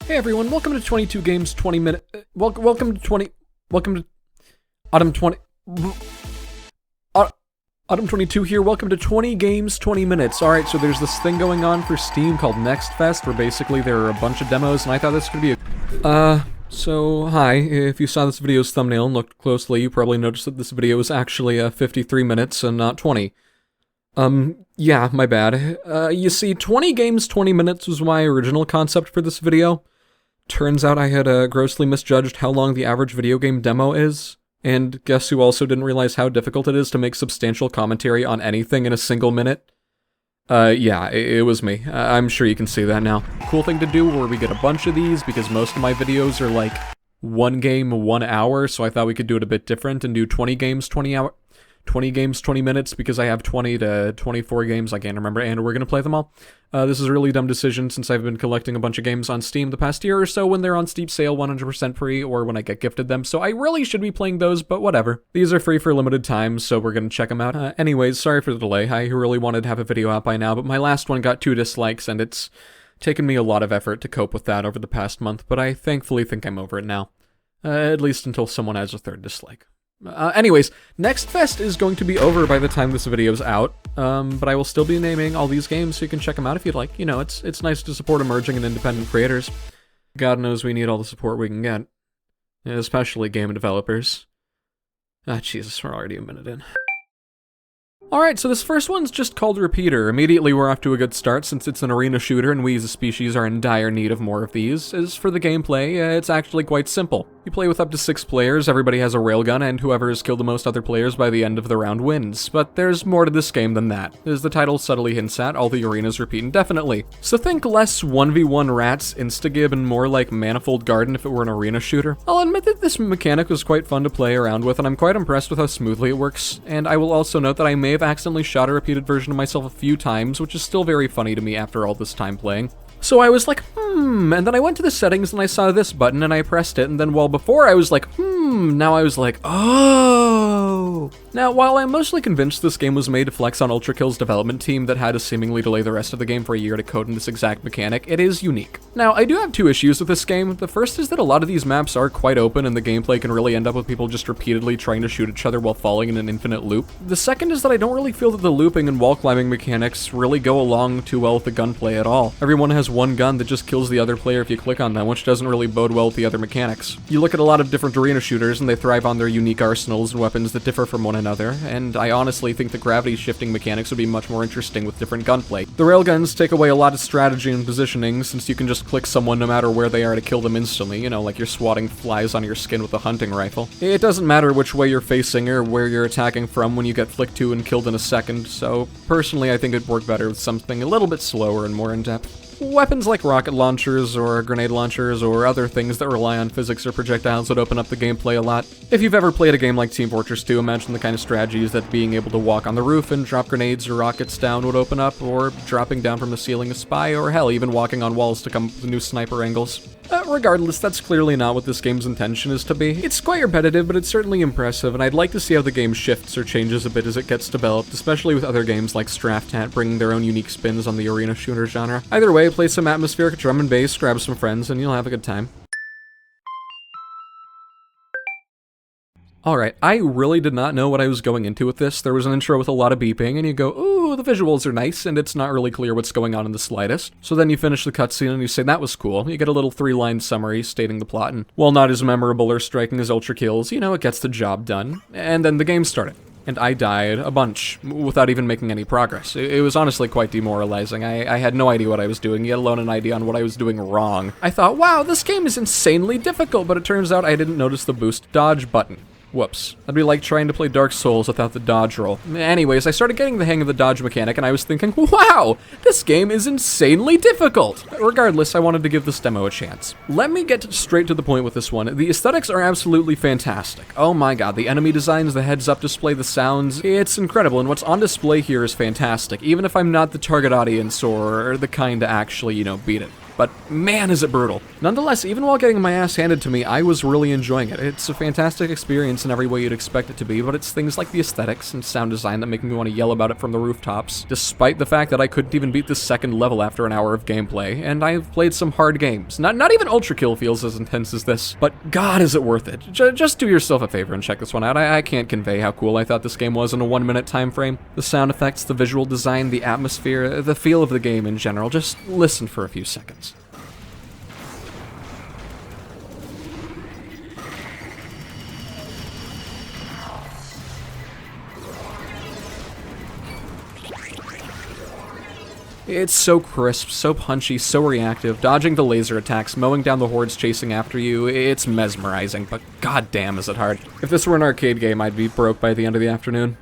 Hey everyone, welcome to 22 Games 20 Minute. Welcome to Autumn 20. Autumn 22 here. Welcome to 20 Games 20 Minutes. Alright, so there's this thing going on for Steam called Next Fest, where basically there are a bunch of demos, and I thought this could be a. So hi. If you saw this video's thumbnail and looked closely, you probably noticed that this video is actually 53 minutes and not 20. Yeah, my bad. You see, 20 Games 20 Minutes was my original concept for this video. Turns out I had grossly misjudged how long the average video game demo is, and guess who also didn't realize how difficult it is to make substantial commentary on anything in a single minute? Yeah, it was me. I'm sure you can see that now. Cool thing to do where we get a bunch of these, because most of my videos are like one game, 1 hour, so I thought we could do it a bit different and do 20 games, 20 games, 20 minutes, because I have 20 to 24 games, I can't remember, and we're gonna play them all. This is a really dumb decision since I've been collecting a bunch of games on Steam the past year or so when they're on steep sale 100% free, or when I get gifted them, so I really should be playing those, but whatever. These are free for limited time, so we're gonna check them out. Anyways, sorry for the delay. I really wanted to have a video out by now, but my last one got 2 dislikes, and it's taken me a lot of effort to cope with that over the past month, but I thankfully think I'm over it now. At least until someone has a 3rd dislike. Anyways, Next Fest is going to be over by the time this video's out, but I will still be naming all these games so you can check them out if you'd like. You know, it's nice to support emerging and independent creators. God knows we need all the support we can get. Especially game developers. Jesus, we're already a minute in. Alright, so this first one's just called Repeater. Immediately we're off to a good start since it's an arena shooter and we as a species are in dire need of more of these. As for the gameplay, it's actually quite simple. You play with up to 6 players, everybody has a railgun, and whoever has killed the most other players by the end of the round wins. But there's more to this game than that. As the title subtly hints at, all the arenas repeat indefinitely. So think less 1v1 rats instagib and more like Manifold Garden if it were an arena shooter. I'll admit that this mechanic was quite fun to play around with, and I'm quite impressed with how smoothly it works. And I will also note that I may have accidentally shot a repeated version of myself a few times, which is still very funny to me after all this time playing. So I was like, and then I went to the settings and I saw this button and I pressed it, and then while before I was like, now I was like, oh. Now, while I'm mostly convinced this game was made to flex on Ultra Kill's development team that had to seemingly delay the rest of the game for a year to code in this exact mechanic, it is unique. Now, I do have 2 issues with this game. The first is that a lot of these maps are quite open and the gameplay can really end up with people just repeatedly trying to shoot each other while falling in an infinite loop. The second is that I don't really feel that the looping and wall climbing mechanics really go along too well with the gunplay at all. Everyone has one gun that just kills the other player if you click on them, which doesn't really bode well with the other mechanics. You look at a lot of different arena shooters and they thrive on their unique arsenals and weapons that differ from one another, and I honestly think the gravity shifting mechanics would be much more interesting with different gunplay. The railguns take away a lot of strategy and positioning since you can just click someone no matter where they are to kill them instantly, you know, like you're swatting flies on your skin with a hunting rifle. It doesn't matter which way you're facing or where you're attacking from when you get flicked to and killed in a second, so personally I think it'd work better with something a little bit slower and more in-depth. Weapons like rocket launchers or grenade launchers or other things that rely on physics or projectiles would open up the gameplay a lot. If you've ever played a game like Team Fortress 2, imagine the kind of strategies that being able to walk on the roof and drop grenades or rockets down would open up, or dropping down from the ceiling to spy, or hell, even walking on walls to come up with new sniper angles. Regardless, that's clearly not what this game's intention is to be. It's quite repetitive, but it's certainly impressive, and I'd like to see how the game shifts or changes a bit as it gets developed, especially with other games like Straftat bringing their own unique spins on the arena shooter genre. Either way, play some atmospheric drum and bass, grab some friends, and you'll have a good time. Alright, I really did not know what I was going into with this. There was an intro with a lot of beeping, and you go, ooh, the visuals are nice, and it's not really clear what's going on in the slightest. So then you finish the cutscene and you say, that was cool. You get a little 3-line summary stating the plot, and while not as memorable or striking as Ultra Kills, you know, it gets the job done. And then the game started. And I died a bunch, without even making any progress. It was honestly quite demoralizing. I had no idea what I was doing, let alone an idea on what I was doing wrong. I thought, wow, this game is insanely difficult, but it turns out I didn't notice the boost dodge button. Whoops. That'd be like trying to play Dark Souls without the dodge roll. Anyways, I started getting the hang of the dodge mechanic, and I was thinking, wow, this game is insanely difficult! Regardless, I wanted to give this demo a chance. Let me get straight to the point with this one. The aesthetics are absolutely fantastic. Oh my god, the enemy designs, the heads-up display, the sounds, it's incredible, and what's on display here is fantastic, even if I'm not the target audience or the kind to actually, you know, beat it. but man is it brutal. Nonetheless, even while getting my ass handed to me, I was really enjoying it. It's a fantastic experience in every way you'd expect it to be, but it's things like the aesthetics and sound design that make me want to yell about it from the rooftops, despite the fact that I couldn't even beat the second level after an hour of gameplay, and I've played some hard games. Not even Ultra Kill feels as intense as this, but god is it worth it. Just do yourself a favor and check this one out. I can't convey how cool I thought this game was in a 1 minute time frame. The sound effects, the visual design, the atmosphere, the feel of the game in general. Just listen for a few seconds. It's so crisp, so punchy, so reactive, dodging the laser attacks, mowing down the hordes chasing after you, it's mesmerizing, but goddamn is it hard. If this were an arcade game, I'd be broke by the end of the afternoon.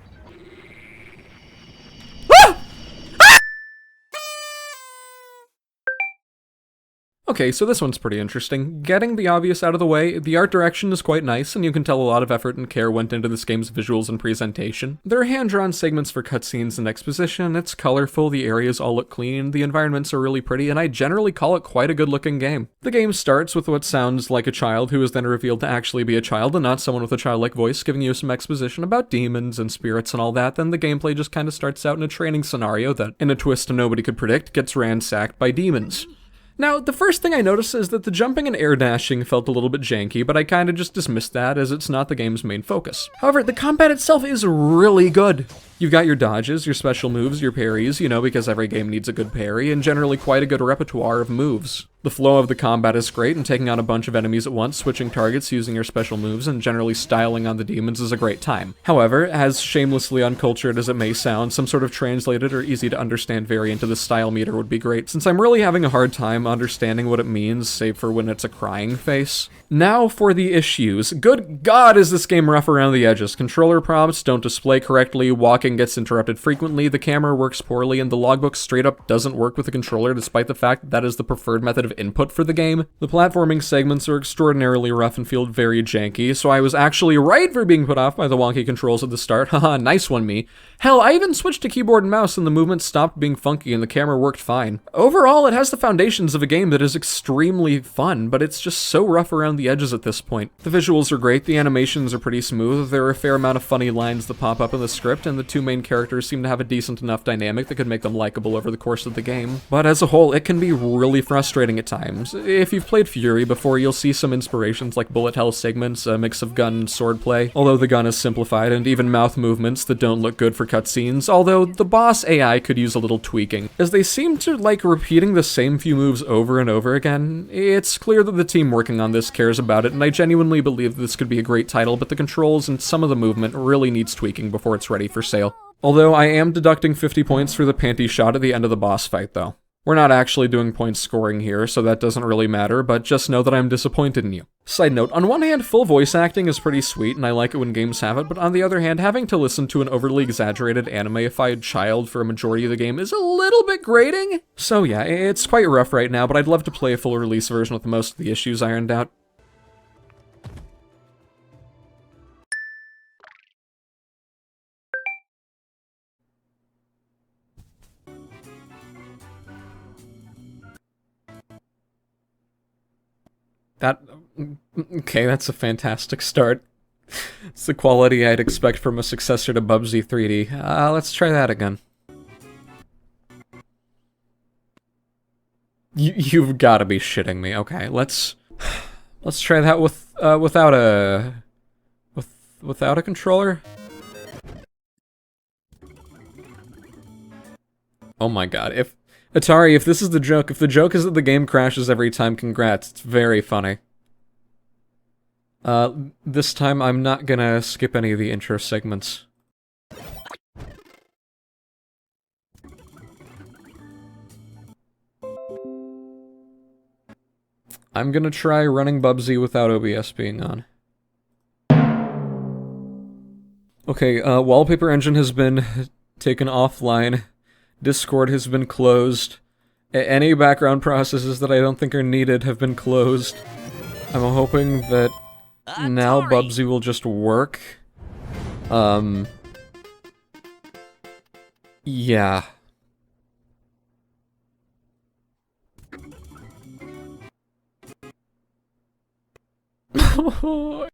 Okay, so this one's pretty interesting. Getting the obvious out of the way, the art direction is quite nice, and you can tell a lot of effort and care went into this game's visuals and presentation. There are hand-drawn segments for cutscenes and exposition, it's colorful, the areas all look clean, the environments are really pretty, and I generally call it quite a good-looking game. The game starts with what sounds like a child who is then revealed to actually be a child and not someone with a childlike voice, giving you some exposition about demons and spirits and all that. Then the gameplay just kind of starts out in a training scenario that, in a twist nobody could predict, gets ransacked by demons. Now, the first thing I noticed is that the jumping and air dashing felt a little bit janky, but I kinda just dismissed that as it's not the game's main focus. However, the combat itself is really good. You've got your dodges, your special moves, your parries, you know, because every game needs a good parry, and generally quite a good repertoire of moves. The flow of the combat is great, and taking on a bunch of enemies at once, switching targets using your special moves, and generally styling on the demons is a great time. However, as shamelessly uncultured as it may sound, some sort of translated or easy to understand variant of the style meter would be great, since I'm really having a hard time understanding what it means, save for when it's a crying face. Now for the issues. Good god is this game rough around the edges. Controller prompts don't display correctly, walking gets interrupted frequently, the camera works poorly, and the logbook straight up doesn't work with the controller despite the fact that that is the preferred method of input for the game. The platforming segments are extraordinarily rough and feel very janky, so I was actually right for being put off by the wonky controls at the start. Haha, nice one, me. Hell, I even switched to keyboard and mouse and the movement stopped being funky and the camera worked fine. Overall, it has the foundations of a game that is extremely fun, but it's just so rough around the edges at this point. The visuals are great, the animations are pretty smooth, there are a fair amount of funny lines that pop up in the script, and the two main characters seem to have a decent enough dynamic that could make them likable over the course of the game. But as a whole, it can be really frustrating at times. If you've played Fury before, you'll see some inspirations like bullet hell segments, a mix of gun and swordplay, although the gun is simplified, and even mouth movements that don't look good for cutscenes, although the boss AI could use a little tweaking. As they seem to like repeating the same few moves over and over again, it's clear that the team working on this cares about it, and I genuinely believe that this could be a great title, but the controls and some of the movement really needs tweaking before it's ready for sale. Although I am deducting 50 points for the panty shot at the end of the boss fight, though. We're not actually doing point scoring here, so that doesn't really matter, but just know that I'm disappointed in you. Side note, on one hand, full voice acting is pretty sweet, and I like it when games have it, but on the other hand, having to listen to an overly exaggerated anime-ified child for a majority of the game is a little bit grating. So yeah, it's quite rough right now, but I'd love to play a full release version with most of the issues ironed out. Okay, that's a fantastic start. It's the quality I'd expect from a successor to Bubsy 3D. Let's try that again. You've gotta be shitting me. Okay, let's try that with, without a controller? Oh my god, Atari, if this is the joke, if the joke is that the game crashes every time, congrats, it's very funny. This time I'm not gonna skip any of the intro segments. I'm gonna try running Bubsy without OBS being on. Okay, Wallpaper Engine has been taken offline. Discord has been closed. Any background processes that I don't think are needed have been closed. I'm hoping that now Bubsy will just work. Yeah. You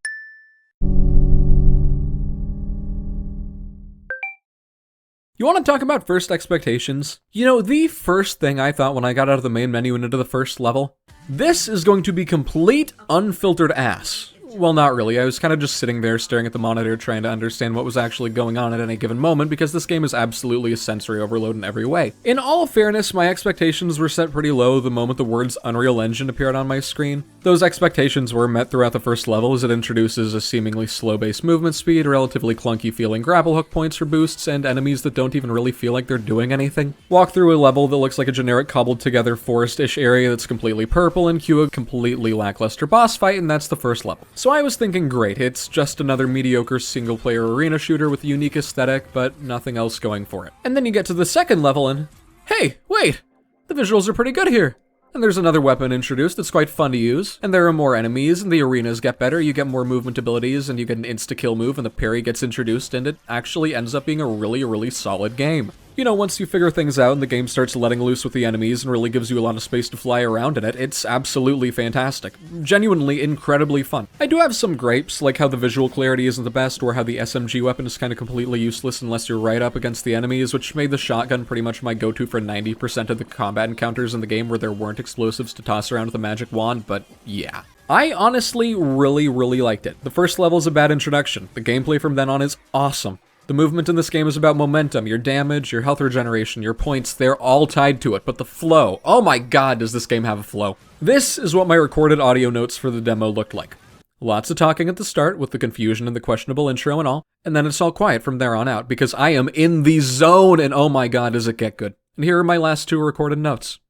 want to talk about first expectations? You know, the first thing I thought when I got out of the main menu and into the first level, this is going to be complete, unfiltered ass. Well, not really. I was kind of just sitting there staring at the monitor trying to understand what was actually going on at any given moment because this game is absolutely a sensory overload in every way. In all fairness, my expectations were set pretty low the moment the words Unreal Engine appeared on my screen. Those expectations were met throughout the first level as it introduces a seemingly slow-based movement speed, relatively clunky feeling grapple hook points for boosts, and enemies that don't even really feel like they're doing anything. Walk through a level that looks like a generic cobbled together forest-ish area that's completely purple and cue a completely lackluster boss fight, and that's the first level. So I was thinking, great, it's just another mediocre single-player arena shooter with a unique aesthetic, but nothing else going for it. And then you get to the second level and, hey, wait, the visuals are pretty good here. And there's another weapon introduced that's quite fun to use, and there are more enemies, and the arenas get better, you get more movement abilities, and you get an insta-kill move, and the parry gets introduced, and it actually ends up being a really solid game. You know, once you figure things out and the game starts letting loose with the enemies and really gives you a lot of space to fly around in it, it's absolutely fantastic. Genuinely incredibly fun. I do have some gripes, like how the visual clarity isn't the best, or how the SMG weapon is kind of completely useless unless you're right up against the enemies, which made the shotgun pretty much my go-to for 90% of the combat encounters in the game where there weren't explosives to toss around with a magic wand, but yeah. I honestly really liked it. The first level is a bad introduction. The gameplay from then on is awesome. The movement in this game is about momentum, your damage, your health regeneration, your points, they're all tied to it, but the flow, oh my god does this game have a flow. This is what my recorded audio notes for the demo looked like. Lots of talking at the start with the confusion and the questionable intro and all, and then it's all quiet from there on out because I am in the zone and oh my god does it get good. And here are my last 2 recorded notes.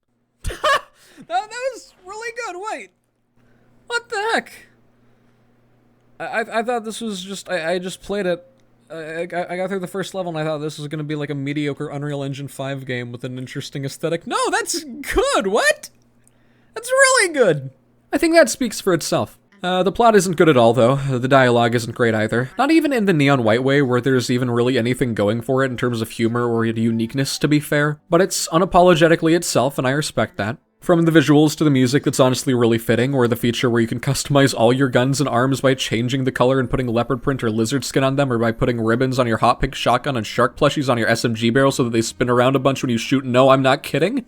that was really good, wait. What the heck? I thought this was just, I just played it. I got through the first level and I thought this was going to be like a mediocre Unreal Engine 5 game with an interesting aesthetic. No, that's good! What? That's really good! I think that speaks for itself. The plot isn't good at all, though. The dialogue isn't great either. Not even in the Neon White way, where there's even really anything going for it in terms of humor or uniqueness, to be fair. But it's unapologetically itself, and I respect that. From the visuals to the music that's honestly really fitting, or the feature where you can customize all your guns and arms by changing the color and putting leopard print or lizard skin on them, or by putting ribbons on your hot pink shotgun and shark plushies on your SMG barrel so that they spin around a bunch when you shoot. No, I'm not kidding.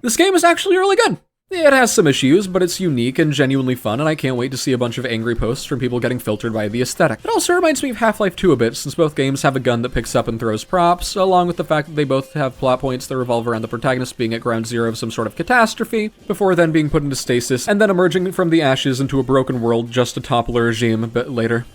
This game is actually really good. It has some issues, but it's unique and genuinely fun, and I can't wait to see a bunch of angry posts from people getting filtered by the aesthetic. It also reminds me of Half-Life 2 a bit, since both games have a gun that picks up and throws props, along with the fact that they both have plot points that revolve around the protagonist being at ground zero of some sort of catastrophe, before then being put into stasis, and then emerging from the ashes into a broken world just to topple a regime a bit later.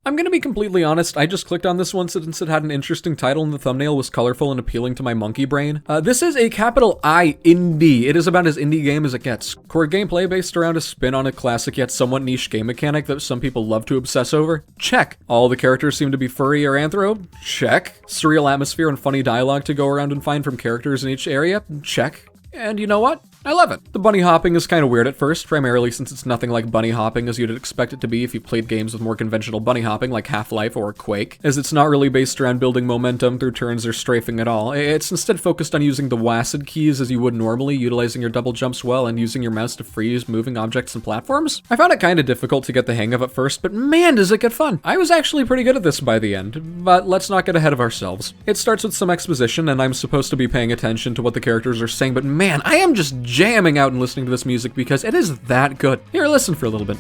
I'm gonna be completely honest, I just clicked on this one since it had an interesting title and the thumbnail was colorful and appealing to my monkey brain. This is a capital I indie. It is about as indie game as it gets. Core gameplay based around a spin on a classic yet somewhat niche game mechanic that some people love to obsess over. Check. All the characters seem to be furry or anthro. Check. Surreal atmosphere and funny dialogue to go around and find from characters in each area. Check. And you know what? I love it. The bunny hopping is kind of weird at first, primarily since it's nothing like bunny hopping as you'd expect it to be if you played games with more conventional bunny hopping like Half-Life or Quake, as it's not really based around building momentum through turns or strafing at all. It's instead focused on using the WASD keys as you would normally, utilizing your double jumps well and using your mouse to freeze moving objects and platforms. I found it kind of difficult to get the hang of at first, but man does it get fun. I was actually pretty good at this by the end, but let's not get ahead of ourselves. It starts with some exposition and I'm supposed to be paying attention to what the characters are saying, but man, I am just jamming out and listening to this music because it is that good. Here, listen for a little bit.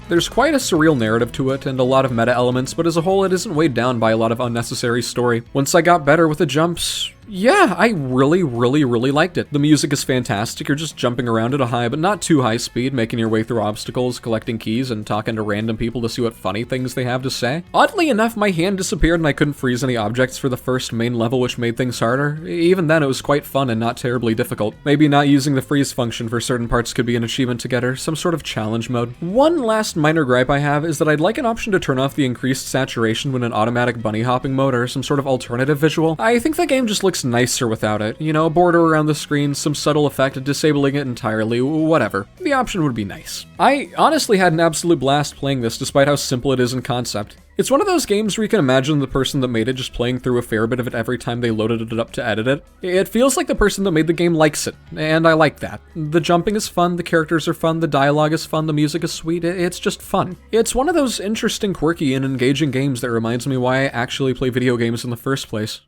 There's quite a surreal narrative to it and a lot of meta elements, but as a whole it isn't weighed down by a lot of unnecessary story. Once I got better with the jumps, yeah, I really liked it. The music is fantastic, you're just jumping around at a high but not too high speed, making your way through obstacles, collecting keys, and talking to random people to see what funny things they have to say. Oddly enough, my hand disappeared and I couldn't freeze any objects for the first main level, which made things harder. Even then, it was quite fun and not terribly difficult. Maybe not using the freeze function for certain parts could be an achievement to get her, some sort of challenge mode. One last minor gripe I have is that I'd like an option to turn off the increased saturation when an automatic bunny hopping mode or some sort of alternative visual. I think the game just looks looks nicer without it. You know, a border around the screen, some subtle effect, disabling it entirely, whatever. The option would be nice. I honestly had an absolute blast playing this, despite how simple it is in concept. It's one of those games where you can imagine the person that made it just playing through a fair bit of it every time they loaded it up to edit it. It feels like the person that made the game likes it, and I like that. The jumping is fun, the characters are fun, the dialogue is fun, the music is sweet, it's just fun. It's one of those interesting, quirky, and engaging games that reminds me why I actually play video games in the first place.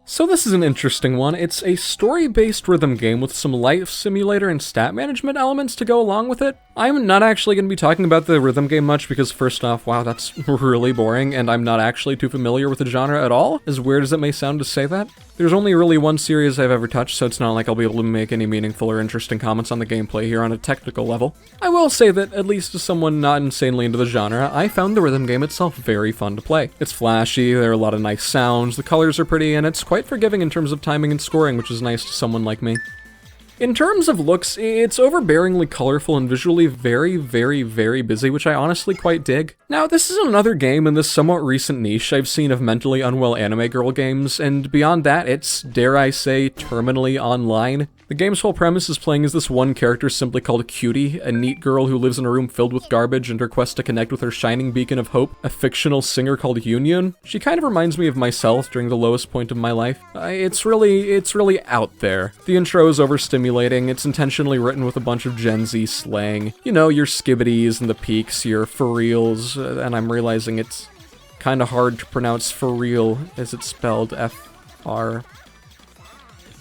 So this is an interesting one. It's a story-based rhythm game with some life simulator and stat management elements to go along with it. I'm not actually going to be talking about the rhythm game much because first off, wow, that's really boring, and I'm not actually too familiar with the genre at all, as weird as it may sound to say that. There's only really one series I've ever touched, so it's not like I'll be able to make any meaningful or interesting comments on the gameplay here on a technical level. I will say that, at least as someone not insanely into the genre, I found the rhythm game itself very fun to play. It's flashy, there are a lot of nice sounds, the colors are pretty, and it's quite forgiving in terms of timing and scoring, which is nice to someone like me. In terms of looks, it's overbearingly colorful and visually very, very, very busy, which I honestly quite dig. Now, this is another game in this somewhat recent niche I've seen of mentally unwell anime girl games, and beyond that, it's, dare I say, terminally online. The game's whole premise is playing as this one character simply called Cutie, a neat girl who lives in a room filled with garbage and her quest to connect with her shining beacon of hope, a fictional singer called YunYun. She kind of reminds me of myself during the lowest point of my life. It's really out there. The intro is overstimulating, it's intentionally written with a bunch of Gen Z slang. You know, your skibbities and the peaks, your for reals, and I'm realizing it's kinda hard to pronounce for real as it's spelled F-R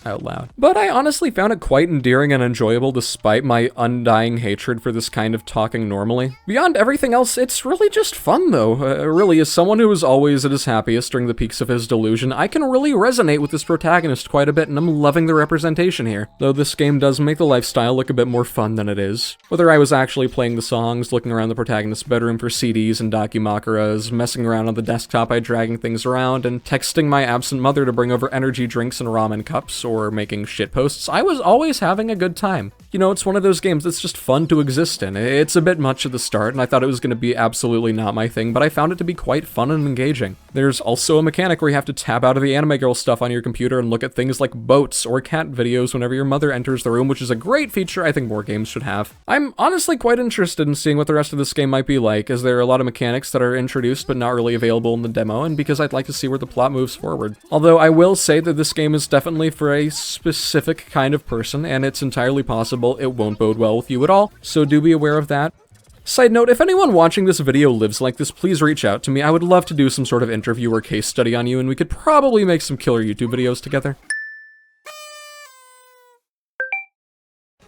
out loud. But I honestly found it quite endearing and enjoyable despite my undying hatred for this kind of talking normally. Beyond everything else, it's really just fun though. Really, as someone who is always at his happiest during the peaks of his delusion, I can really resonate with this protagonist quite a bit, and I'm loving the representation here. Though this game does make the lifestyle look a bit more fun than it is. Whether I was actually playing the songs, looking around the protagonist's bedroom for CDs and Dakimakuras, messing around on the desktop by dragging things around, and texting my absent mother to bring over energy drinks and ramen cups, or making shitposts, I was always having a good time. You know, it's one of those games that's just fun to exist in. It's a bit much at the start, and I thought it was going to be absolutely not my thing, but I found it to be quite fun and engaging. There's also a mechanic where you have to tab out of the anime girl stuff on your computer and look at things like boats or cat videos whenever your mother enters the room, which is a great feature I think more games should have. I'm honestly quite interested in seeing what the rest of this game might be like, as there are a lot of mechanics that are introduced but not really available in the demo, and because I'd like to see where the plot moves forward. Although I will say that this game is definitely for a specific kind of person, and it's entirely possible it won't bode well with you at all, so do be aware of that. Side note, if anyone watching this video lives like this, please reach out to me. I would love to do some sort of interview or case study on you, and we could probably make some killer YouTube videos together.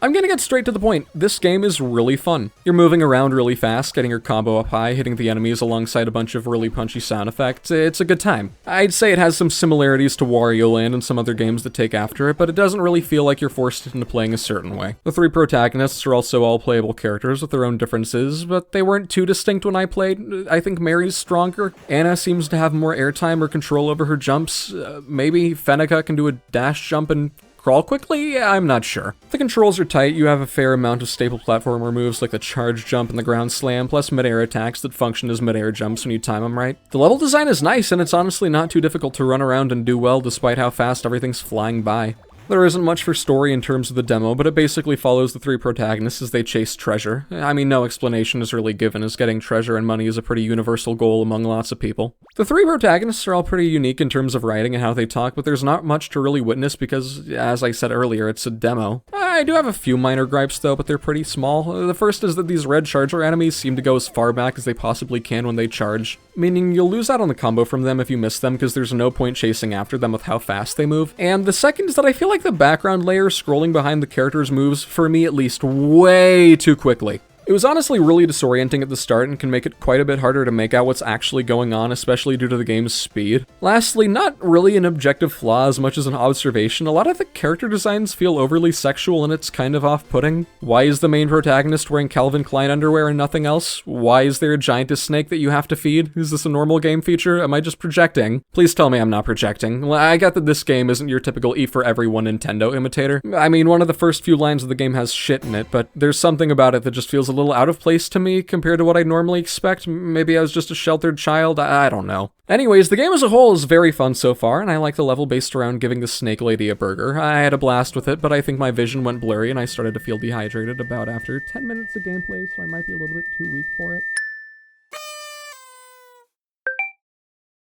I'm gonna get straight to the point. This game is really fun. You're moving around really fast, getting your combo up high, hitting the enemies alongside a bunch of really punchy sound effects. It's a good time. I'd say it has some similarities to Wario Land and some other games that take after it, but it doesn't really feel like you're forced into playing a certain way. The three protagonists are also all playable characters with their own differences, but they weren't too distinct when I played. I think Mary's stronger. Anna seems to have more airtime or control over her jumps. Maybe Fenneca can do a dash jump and crawl quickly? I'm not sure. The controls are tight, you have a fair amount of staple platformer moves like the charge jump and the ground slam, plus mid-air attacks that function as mid-air jumps when you time them right. The level design is nice, and it's honestly not too difficult to run around and do well despite how fast everything's flying by. There isn't much for story in terms of the demo, but it basically follows the three protagonists as they chase treasure. I mean, no explanation is really given, as getting treasure and money is a pretty universal goal among lots of people. The three protagonists are all pretty unique in terms of writing and how they talk, but there's not much to really witness because, as I said earlier, it's a demo. I do have a few minor gripes though, but they're pretty small. The first is that these red charger enemies seem to go as far back as they possibly can when they charge, meaning you'll lose out on the combo from them if you miss them because there's no point chasing after them with how fast they move. And the second is that I feel like the background layer scrolling behind the characters moves, for me at least, way too quickly. It was honestly really disorienting at the start and can make it quite a bit harder to make out what's actually going on, especially due to the game's speed. Lastly, not really an objective flaw as much as an observation, a lot of the character designs feel overly sexual and it's kind of off-putting. Why is the main protagonist wearing Calvin Klein underwear and nothing else? Why is there a giantess snake that you have to feed? Is this a normal game feature? Am I just projecting? Please tell me I'm not projecting. Well, I get that this game isn't your typical E-for-everyone Nintendo imitator. I mean, one of the first few lines of the game has shit in it, but there's something about it that just feels a a little out of place to me compared to what I'd normally expect. Maybe I was just a sheltered child, I don't know. Anyways, the game as a whole is very fun so far, and I like the level based around giving the snake lady a burger. I had a blast with it, but I think my vision went blurry and I started to feel dehydrated about after 10 minutes of gameplay, so I might be a little bit too weak for it.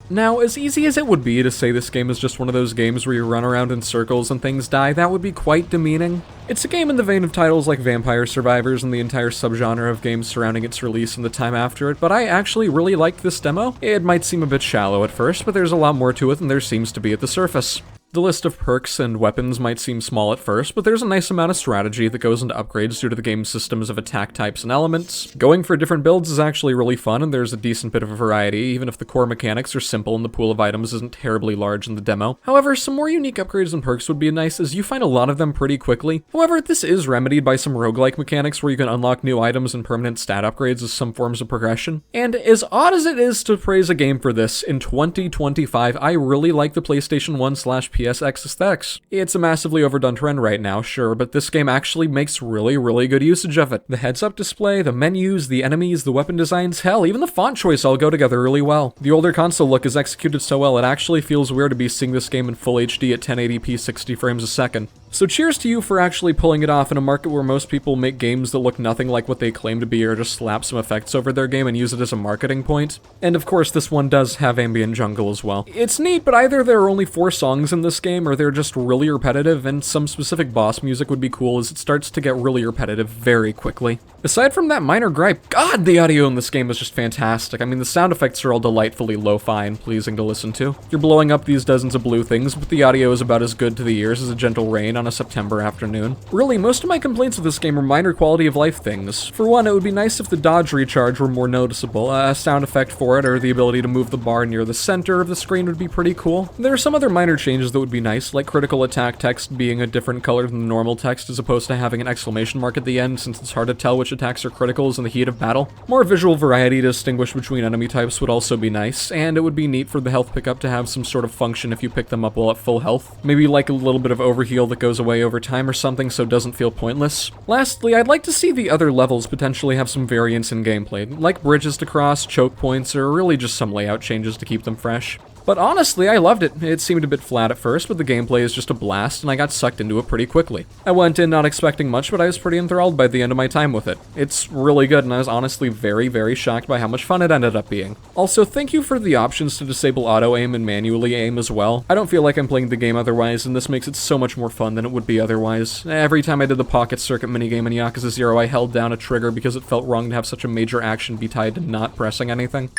Now, as easy as it would be to say this game is just one of those games where you run around in circles and things die, that would be quite demeaning. It's a game in the vein of titles like Vampire Survivors and the entire subgenre of games surrounding its release and the time after it, but I actually really liked this demo. It might seem a bit shallow at first, but there's a lot more to it than there seems to be at the surface. The list of perks and weapons might seem small at first, but there's a nice amount of strategy that goes into upgrades due to the game's systems of attack types and elements. Going for different builds is actually really fun, and there's a decent bit of a variety, even if the core mechanics are simple and the pool of items isn't terribly large in the demo. However, some more unique upgrades and perks would be nice, as you find a lot of them pretty quickly. However, this is remedied by some roguelike mechanics where you can unlock new items and permanent stat upgrades as some forms of progression. And as odd as it is to praise a game for this, in 2025, I really like the PlayStation 1/PSX aesthetics. It's a massively overdone trend right now, sure, but this game actually makes really good usage of it. The heads-up display, the menus, the enemies, the weapon designs, hell, even the font choice all go together really well. The older console look is executed so well, it actually feels weird to be seeing this game in full HD at 1080p 60 frames a second. So cheers to you for actually pulling it off in a market where most people make games that look nothing like what they claim to be or just slap some effects over their game and use it as a marketing point. And of course, this one does have ambient jungle as well. It's neat, but either there are only 4 songs in this game or they're just really repetitive, and some specific boss music would be cool as it starts to get really repetitive very quickly. Aside from that minor gripe, God, the audio in this game is just fantastic. I mean, the sound effects are all delightfully lo-fi and pleasing to listen to. You're blowing up these dozens of blue things, but the audio is about as good to the ears as a gentle rain on a September afternoon. Really, most of my complaints with this game are minor quality of life things. For one, it would be nice if the dodge recharge were more noticeable. A sound effect for it, or the ability to move the bar near the center of the screen would be pretty cool. There are some other minor changes that would be nice, like critical attack text being a different color than the normal text as opposed to having an exclamation mark at the end, since it's hard to tell which attacks are criticals in the heat of battle. More visual variety to distinguish between enemy types would also be nice, and it would be neat for the health pickup to have some sort of function if you pick them up while at full health. Maybe like a little bit of overheal that goes away over time or something so it doesn't feel pointless. Lastly, I'd like to see the other levels potentially have some variance in gameplay, like bridges to cross, choke points, or really just some layout changes to keep them fresh. But honestly, I loved it. It seemed a bit flat at first, but the gameplay is just a blast, and I got sucked into it pretty quickly. I went in not expecting much, but I was pretty enthralled by the end of my time with it. It's really good, and I was honestly very shocked by how much fun it ended up being. Also, thank you for the options to disable auto-aim and manually aim as well. I don't feel like I'm playing the game otherwise, and this makes it so much more fun than it would be otherwise. Every time I did the pocket circuit minigame in Yakuza 0, I held down a trigger because it felt wrong to have such a major action be tied to not pressing anything.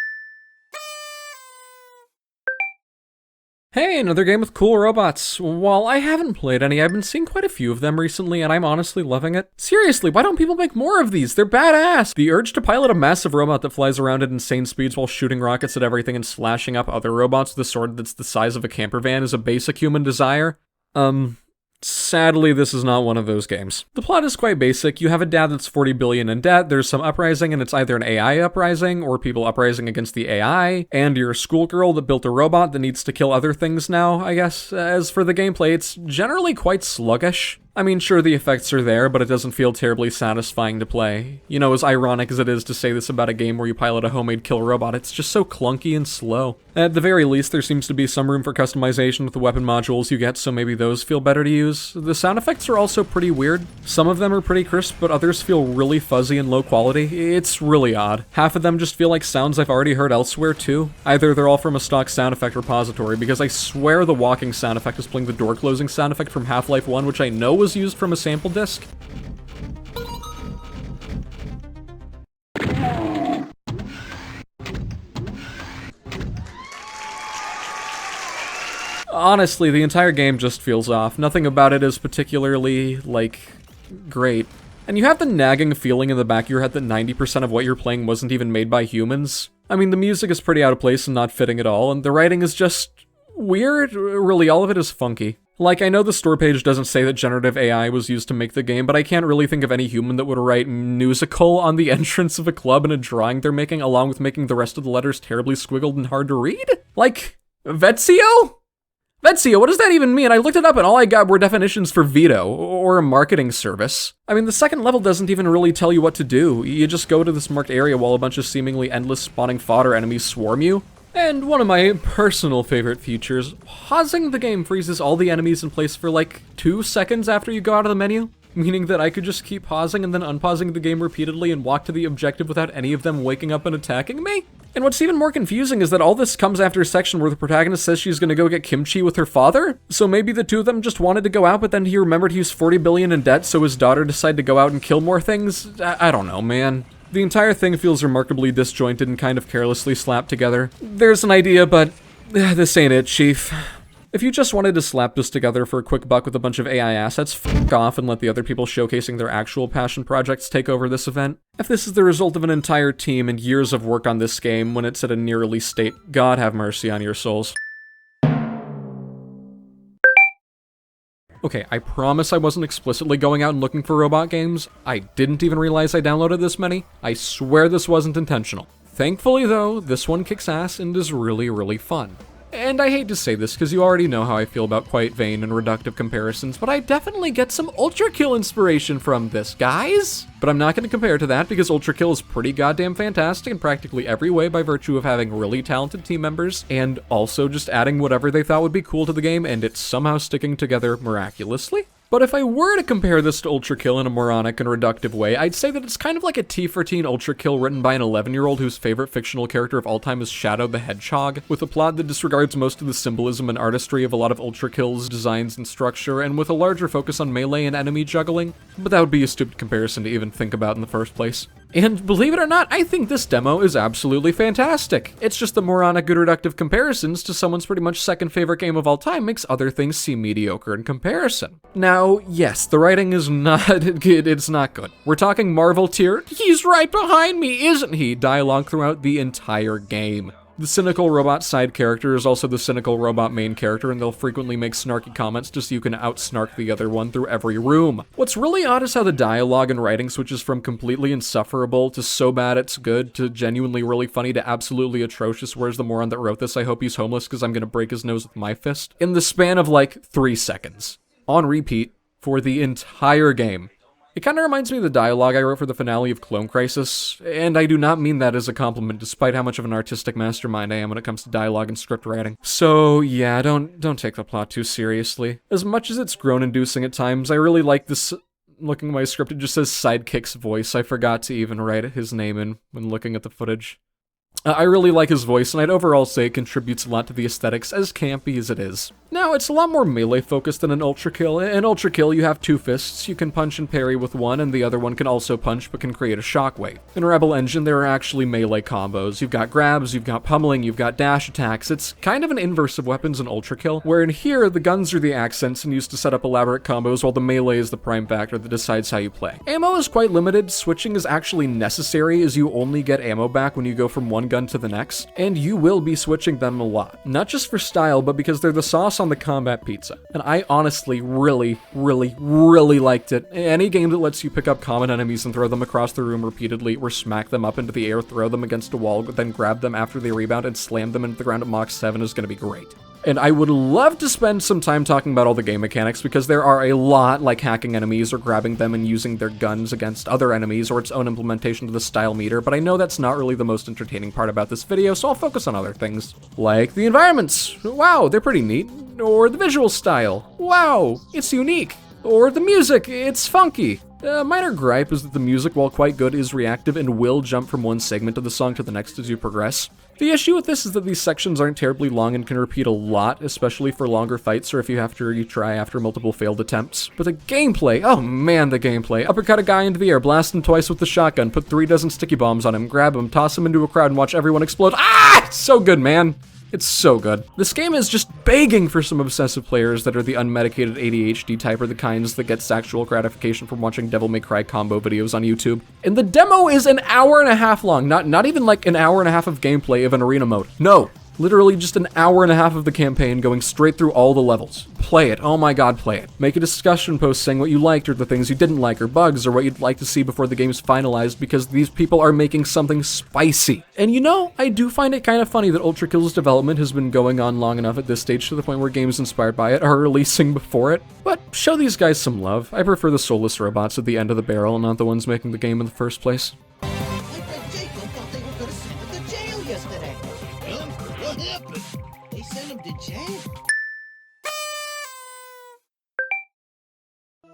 Hey, another game with cool robots. While I haven't played any, I've been seeing quite a few of them recently, and I'm honestly loving it. Seriously, why don't people make more of these? They're badass! The urge to pilot a massive robot that flies around at insane speeds while shooting rockets at everything and slashing up other robots with a sword that's the size of a camper van is a basic human desire. Sadly, this is not one of those games. The plot is quite basic. You have a dad that's 40 billion in debt, there's some uprising, and it's either an AI uprising, or people uprising against the AI, and you're a schoolgirl that built a robot that needs to kill other things now, I guess. As for the gameplay, it's generally quite sluggish. I mean, sure, the effects are there, but it doesn't feel terribly satisfying to play. You know, as ironic as it is to say this about a game where you pilot a homemade kill robot, it's just so clunky and slow. At the very least, there seems to be some room for customization with the weapon modules you get, so maybe those feel better to use. The sound effects are also pretty weird. Some of them are pretty crisp, but others feel really fuzzy and low quality. It's really odd. Half of them just feel like sounds I've already heard elsewhere, too. Either they're all from a stock sound effect repository, because I swear the walking sound effect is playing the door closing sound effect from Half-Life 1, which I know was used from a sample disc. Honestly, the entire game just feels off. Nothing about it is particularly, like, great. And you have the nagging feeling in the back of your head that 90% of what you're playing wasn't even made by humans. I mean, the music is pretty out of place and not fitting at all, and the writing is just weird. Really, all of it is funky. Like, I know the store page doesn't say that generative AI was used to make the game, but I can't really think of any human that would write musical on the entrance of a club in a drawing they're making, along with making the rest of the letters terribly squiggled and hard to read? Like, Vetsio? Vetsia, what does that even mean? I looked it up and all I got were definitions for veto, or a marketing service. I mean, the second level doesn't even really tell you what to do. You just go to this marked area while a bunch of seemingly endless spawning fodder enemies swarm you. And one of my personal favorite features, pausing the game freezes all the enemies in place for like 2 seconds after you go out of the menu. Meaning that I could just keep pausing and then unpausing the game repeatedly and walk to the objective without any of them waking up and attacking me? And what's even more confusing is that all this comes after a section where the protagonist says she's gonna go get kimchi with her father? So maybe the two of them just wanted to go out, but then he remembered he was 40 billion in debt, so his daughter decided to go out and kill more things? I don't know, man. The entire thing feels remarkably disjointed and kind of carelessly slapped together. There's an idea, but this ain't it, Chief. If you just wanted to slap this together for a quick buck with a bunch of AI assets, fuck off and let the other people showcasing their actual passion projects take over this event. If this is the result of an entire team and years of work on this game when it's at a near-release state, God have mercy on your souls. Okay, I promise I wasn't explicitly going out and looking for robot games. I didn't even realize I downloaded this many. I swear this wasn't intentional. Thankfully though, this one kicks ass and is really, really fun. And I hate to say this because you already know how I feel about quite vain and reductive comparisons, but I definitely get some Ultra Kill inspiration from this, guys! But I'm not going to compare to that because Ultra Kill is pretty goddamn fantastic in practically every way by virtue of having really talented team members and also just adding whatever they thought would be cool to the game and it's somehow sticking together miraculously. But if I were to compare this to Ultra Kill in a moronic and reductive way, I'd say that it's kind of like a T for teen Ultra Kill written by an 11-year-old whose favorite fictional character of all time is Shadow the Hedgehog, with a plot that disregards most of the symbolism and artistry of a lot of Ultra Kill's designs and structure, and with a larger focus on melee and enemy juggling. But that would be a stupid comparison to even think about in the first place. And believe it or not, I think this demo is absolutely fantastic. It's just the moronic good reductive comparisons to someone's pretty much second favorite game of all time makes other things seem mediocre in comparison. Now, yes, the writing is not it's not good. We're talking Marvel tier, he's right behind me, isn't he? Dialogue throughout the entire game. The cynical robot side character is also the cynical robot main character, and they'll frequently make snarky comments just so you can out-snark the other one through every room. What's really odd is how the dialogue and writing switches from completely insufferable to so bad it's good to genuinely really funny to absolutely atrocious. Where's the moron that wrote this? I hope he's homeless because I'm gonna break his nose with my fist. In the span of like 3 seconds. On repeat for the entire game. It kind of reminds me of the dialogue I wrote for the finale of Clone Crisis, and I do not mean that as a compliment, despite how much of an artistic mastermind I am when it comes to dialogue and script writing. So yeah, don't take the plot too seriously. As much as it's groan-inducing at times, I really like this. Looking at my script, it just says Sidekick's voice. I forgot to even write his name in when looking at the footage. I really like his voice, and I'd overall say it contributes a lot to the aesthetics, as campy as it is. Now, it's a lot more melee-focused than an Ultra Kill. In Ultra Kill, you have 2 fists. You can punch and parry with one, and the other one can also punch, but can create a shockwave. In Rebel Engine, there are actually melee combos. You've got grabs, you've got pummeling, you've got dash attacks. It's kind of an inverse of weapons in Ultra Kill, where in here, the guns are the accents and used to set up elaborate combos, while the melee is the prime factor that decides how you play. Ammo is quite limited. Switching is actually necessary, as you only get ammo back when you go from one gun to the next, and you will be switching them a lot. Not just for style, but because they're the sauce on the combat pizza. And I honestly really liked it. Any game that lets you pick up common enemies and throw them across the room repeatedly, or smack them up into the air, throw them against a wall, then grab them after they rebound and slam them into the ground at Mach 7 is going to be great. And I would love to spend some time talking about all the game mechanics, because there are a lot, like hacking enemies or grabbing them and using their guns against other enemies, or its own implementation of the style meter, but I know that's not really the most entertaining part about this video, so I'll focus on other things. Like the environments. Wow, they're pretty neat. Or the visual style. Wow, it's unique. Or the music, it's funky. A minor gripe is that the music, while quite good, is reactive and will jump from one segment of the song to the next as you progress. The issue with this is that these sections aren't terribly long and can repeat a lot, especially for longer fights or if you have to retry after multiple failed attempts. But the gameplay, oh man, the gameplay. Uppercut a guy into the air, blast him twice with the shotgun, put 3 dozen sticky bombs on him, grab him, toss him into a crowd and watch everyone explode. Ah! It's so good, man. It's so good. This game is just begging for some obsessive players that are the unmedicated ADHD type, or the kinds that get sexual gratification from watching Devil May Cry combo videos on YouTube. And the demo is an hour and a half long, not even like an hour and a half of gameplay of an arena mode. No, Literally just an hour and a half of the campaign going straight through all the levels. Play it. Oh my god, play it. Make a discussion post saying what you liked or the things you didn't like or bugs or what you'd like to see before the game's finalized, because these people are making something spicy. And you know, I do find it kind of funny that Ultra Kill's development has been going on long enough at this stage to the point where games inspired by it are releasing before it. But show these guys some love. I prefer the soulless robots at the end of the barrel, not the ones making the game in the first place.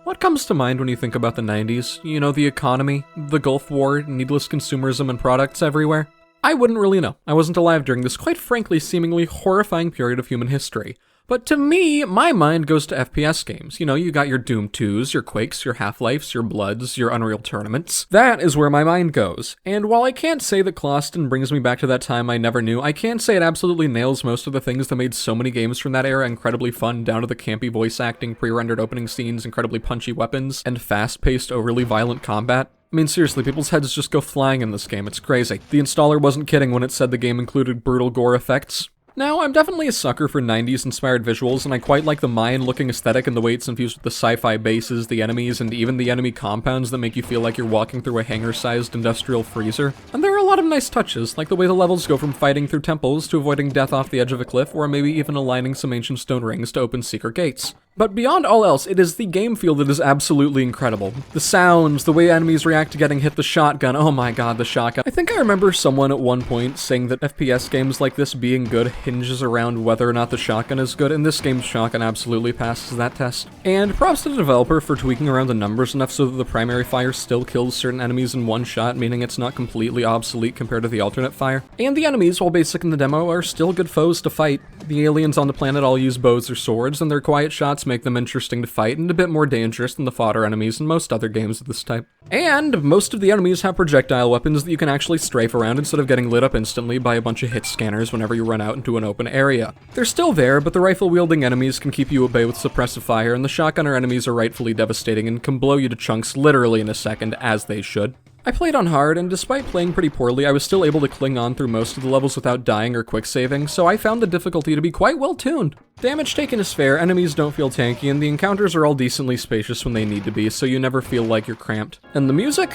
What comes to mind when you think about the 90s? You know, the economy, the Gulf War, needless consumerism and products everywhere? I wouldn't really know. I wasn't alive during this quite frankly seemingly horrifying period of human history. But to me, my mind goes to FPS games. You know, you got your Doom 2s, your Quakes, your Half-Lifes, your Bloods, your Unreal Tournaments. That is where my mind goes. And while I can't say that KLOSTYN brings me back to that time I never knew, I can say it absolutely nails most of the things that made so many games from that era incredibly fun, down to the campy voice acting, pre-rendered opening scenes, incredibly punchy weapons, and fast-paced, overly violent combat. I mean, seriously, people's heads just go flying in this game. It's crazy. The installer wasn't kidding when it said the game included brutal gore effects. Now, I'm definitely a sucker for 90s-inspired visuals, and I quite like the Mayan-looking aesthetic and the way it's infused with the sci-fi bases, the enemies, and even the enemy compounds that make you feel like you're walking through a hangar-sized industrial freezer. And there are a lot of nice touches, like the way the levels go from fighting through temples to avoiding death off the edge of a cliff, or maybe even aligning some ancient stone rings to open secret gates. But beyond all else, it is the game feel that is absolutely incredible. The sounds, the way enemies react to getting hit the shotgun, oh my god, the shotgun. I think I remember someone at one point saying that FPS games like this being good hinges around whether or not the shotgun is good, and this game's shotgun absolutely passes that test. And props to the developer for tweaking around the numbers enough so that the primary fire still kills certain enemies in one shot, meaning it's not completely obsolete compared to the alternate fire. And the enemies, while basic in the demo, are still good foes to fight. The aliens on the planet all use bows or swords, and their quiet shots make them interesting to fight and a bit more dangerous than the fodder enemies in most other games of this type. And most of the enemies have projectile weapons that you can actually strafe around instead of getting lit up instantly by a bunch of hit scanners whenever you run out into an open area. They're still there, but the rifle-wielding enemies can keep you at bay with suppressive fire, and the shotgunner enemies are rightfully devastating and can blow you to chunks literally in a second, as they should. I played on hard, and despite playing pretty poorly, I was still able to cling on through most of the levels without dying or quick saving, so I found the difficulty to be quite well tuned. Damage taken is fair, enemies don't feel tanky, and the encounters are all decently spacious when they need to be, so you never feel like you're cramped. And the music?